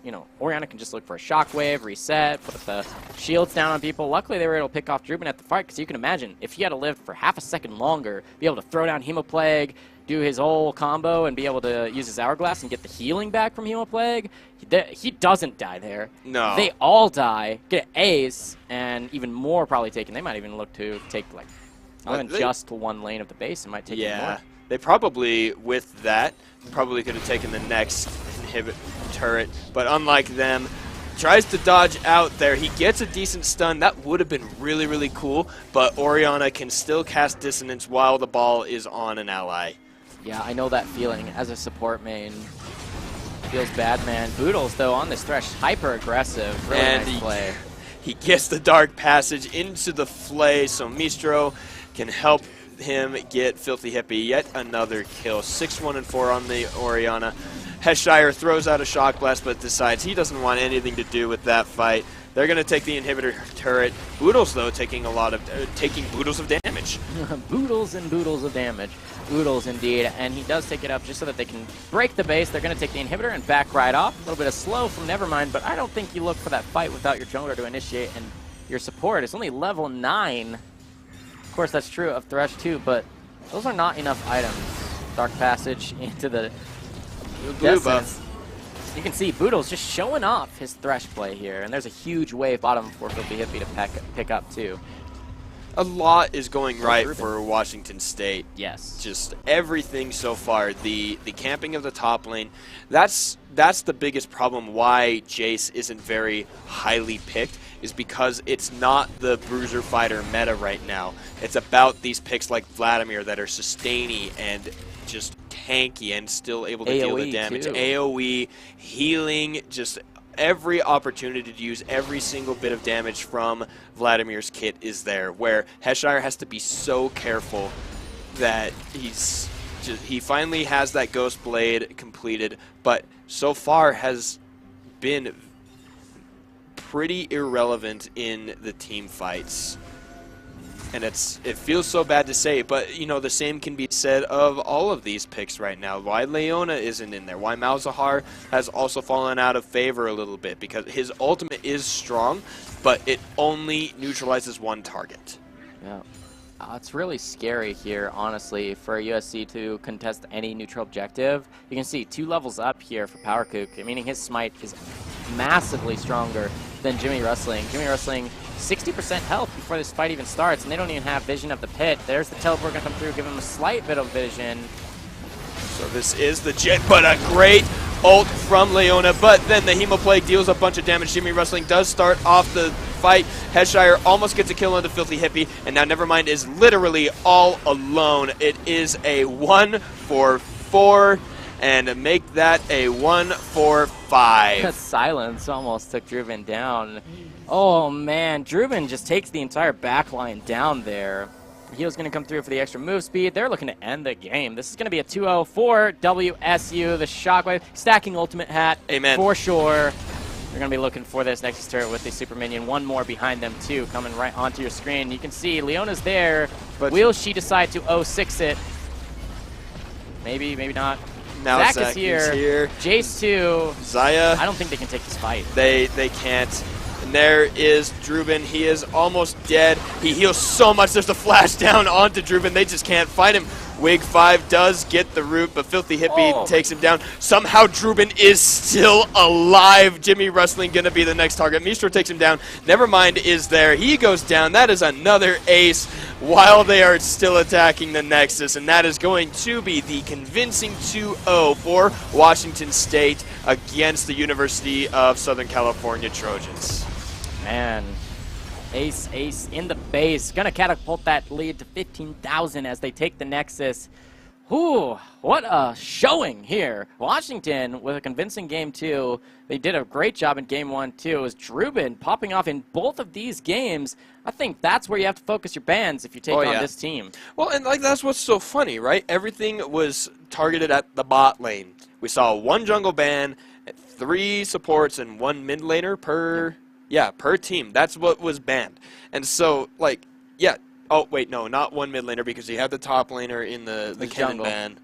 you know, Orianna can just look for a shockwave, reset, put the shields down on people. Luckily, they were able to pick off Drubin at the fight, because you can imagine if he had to live for half a second longer, be able to throw down Hemoplague, do his whole combo, and be able to use his Hourglass and get the healing back from Hemoplague, he doesn't die there. No. They all die, get an ace, and even more probably taken. They might even look to take, like, not even just one lane of the base. It might take even more. They probably, with that, probably could have taken the next inhibit turret, but unlike them, tries to dodge out there. He gets a decent stun. That would have been really, really cool, but Orianna can still cast Dissonance while the ball is on an ally. Yeah, I know that feeling as a support main. Feels bad, man. Boodles, though, on this Thresh, hyper-aggressive. Really nice play. He gets the Dark Passage into the Flay, so Mistro can help him get Filthy Hippie. Yet another kill. 6-1-4 on the Orianna. Heshire throws out a Shock Blast, but decides he doesn't want anything to do with that fight. They're going to take the inhibitor turret. Boodles, though, taking boodles of damage. Boodles and boodles of damage. Boodles, indeed. And he does take it up just so that they can break the base. They're going to take the inhibitor and back right off. A little bit of slow from Nevermind, but I don't think you look for that fight without your jungler to initiate, and your support is only level 9. Of course, that's true of Thresh, too, but those are not enough items. Dark Passage into the blue buff. You can see Boodles just showing off his Thresh play here, and there's a huge wave bottom for Filthy Hippie to pick up, too. A lot is going right for Washington State. Yes. Just everything so far. The camping of the top lane, that's the biggest problem why Jace isn't very highly picked, is because it's not the bruiser fighter meta right now. It's about these picks like Vladimir that are sustainy and just tanky and still able to deal the damage. Too. AoE, healing, just every opportunity to use every single bit of damage from Vladimir's kit is there, where Heshire has to be so careful that he finally has that Ghost Blade completed, but so far has been pretty irrelevant in the team fights. And it feels so bad to say, but you know, the same can be said of all of these picks right now. Why Leona isn't in there? Why Malzahar has also fallen out of favor a little bit, because his ultimate is strong, but it only neutralizes one target. Yeah. It's really scary here, honestly, for USC to contest any neutral objective. You can see 2 levels up here for PowerKook, meaning his smite is massively stronger than Jimmy Rustling. Jimmy Rustling, 60% health before this fight even starts, and they don't even have vision of the pit. There's the teleport going to come through, give him a slight bit of vision. So this is the Jet, but a great ult from Leona, but then the Hemoplague deals a bunch of damage. Jimmy Rustling does start off the fight. Heshire almost gets a kill on the Filthy Hippie, and now Nevermind is literally all alone. It is a 1 for 4, and make that a 1 for 5. That silence almost took Druven down. Oh man, Druven just takes the entire back line down there. Heal's going to come through for the extra move speed. They're looking to end the game. This is going to be a 2-0 for WSU. The Shockwave stacking ultimate hat. Amen. For sure. They're going to be looking for this Nexus turret with the super minion. One more behind them too, coming right onto your screen. You can see Leona's there. But will she decide to 0-6 it? Maybe, maybe not. Now Zach is here. Jace too. Zaya. I don't think they can take this fight. They can't. And there is Druben. He is almost dead. He heals so much. There's a flash down onto Druben. They just can't fight him. Wig 5 does get the root, but Filthy Hippie takes him down. Somehow Druben is still alive. Jimmy Rustling going to be the next target. Mistro takes him down. Nevermind is there. He goes down. That is another ace while they are still attacking the Nexus, and that is going to be the convincing 2-0 for Washington State against the University of Southern California Trojans. Man, ace in the base. Gonna catapult that lead to 15,000 as they take the Nexus. Ooh, what a showing here. Washington with a convincing game 2. They did a great job in game 1 too. It was Druben popping off in both of these games. I think that's where you have to focus your bans if you take on this team. Well, and like that's what's so funny, right? Everything was targeted at the bot lane. We saw 1 jungle ban, 3 supports, and 1 mid laner per... Yeah, per team. That's what was banned. And so, like, yeah. Oh, wait, no, not 1 mid laner because you had the top laner in the Kennen ban.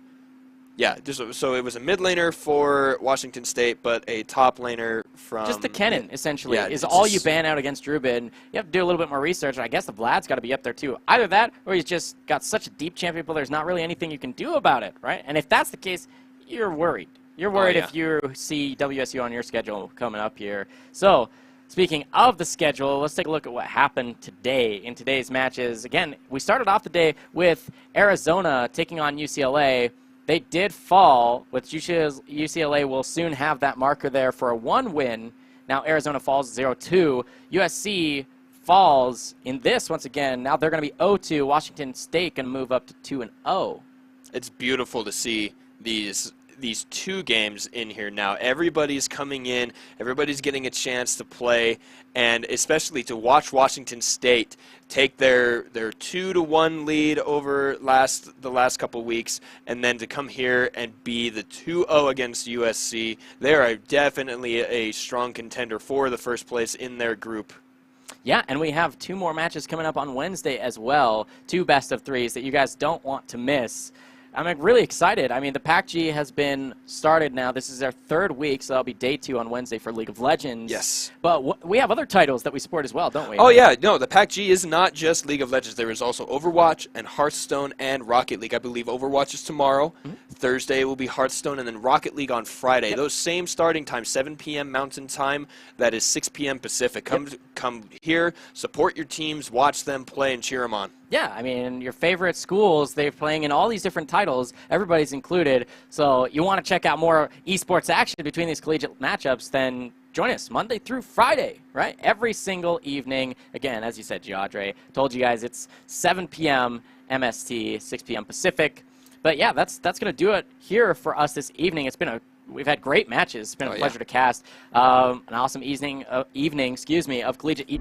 Yeah, so it was a mid laner for Washington State, but a top laner from... Just the Kennen, essentially, is all you ban out against Druben. You have to do a little bit more research. I guess the Vlad's got to be up there, too. Either that, or he's just got such a deep champion pool, there's not really anything you can do about it, right? And if that's the case, you're worried. You're worried if you see WSU on your schedule coming up here. So... Speaking of the schedule, let's take a look at what happened today in today's matches. Again, we started off the day with Arizona taking on UCLA. They did fall, which UCLA will soon have that marker there for a 1 win. Now Arizona falls 0-2. USC falls in this once again. Now they're going to be 0-2. Washington State going to move up to 2-0. It's beautiful to see these 2 games in here now. Everybody's coming in, everybody's getting a chance to play, and especially to watch Washington State take their 2-1 lead over the last couple weeks, and then to come here and be the 2-0 against USC. They are definitely a strong contender for the first place in their group. Yeah, and we have 2 more matches coming up on Wednesday as well. 2 best-of-3s that you guys don't want to miss. I'm really excited. I mean, the PACG has been started now. This is our 3rd week, so that'll be day 2 on Wednesday for League of Legends. Yes. But we have other titles that we support as well, don't we? Oh, yeah. No, the PACG is not just League of Legends. There is also Overwatch and Hearthstone and Rocket League. I believe Overwatch is tomorrow. Thursday will be Hearthstone, and then Rocket League on Friday. Those same starting times, 7 p.m. Mountain Time. That is 6 p.m. Pacific. Come here, support your teams, watch them play, and cheer them on. Yeah, I mean, your favorite schools, they're playing in all these different titles. Everybody's included. So you want to check out more esports action between these collegiate matchups, then join us Monday through Friday, right? Every single evening. Again, as you said, Giadre, told you guys it's 7 p.m. MST, 6 p.m. Pacific. But yeah, that's going to do it here for us this evening. We've had great matches. It's been a pleasure to cast. An awesome evening, of collegiate.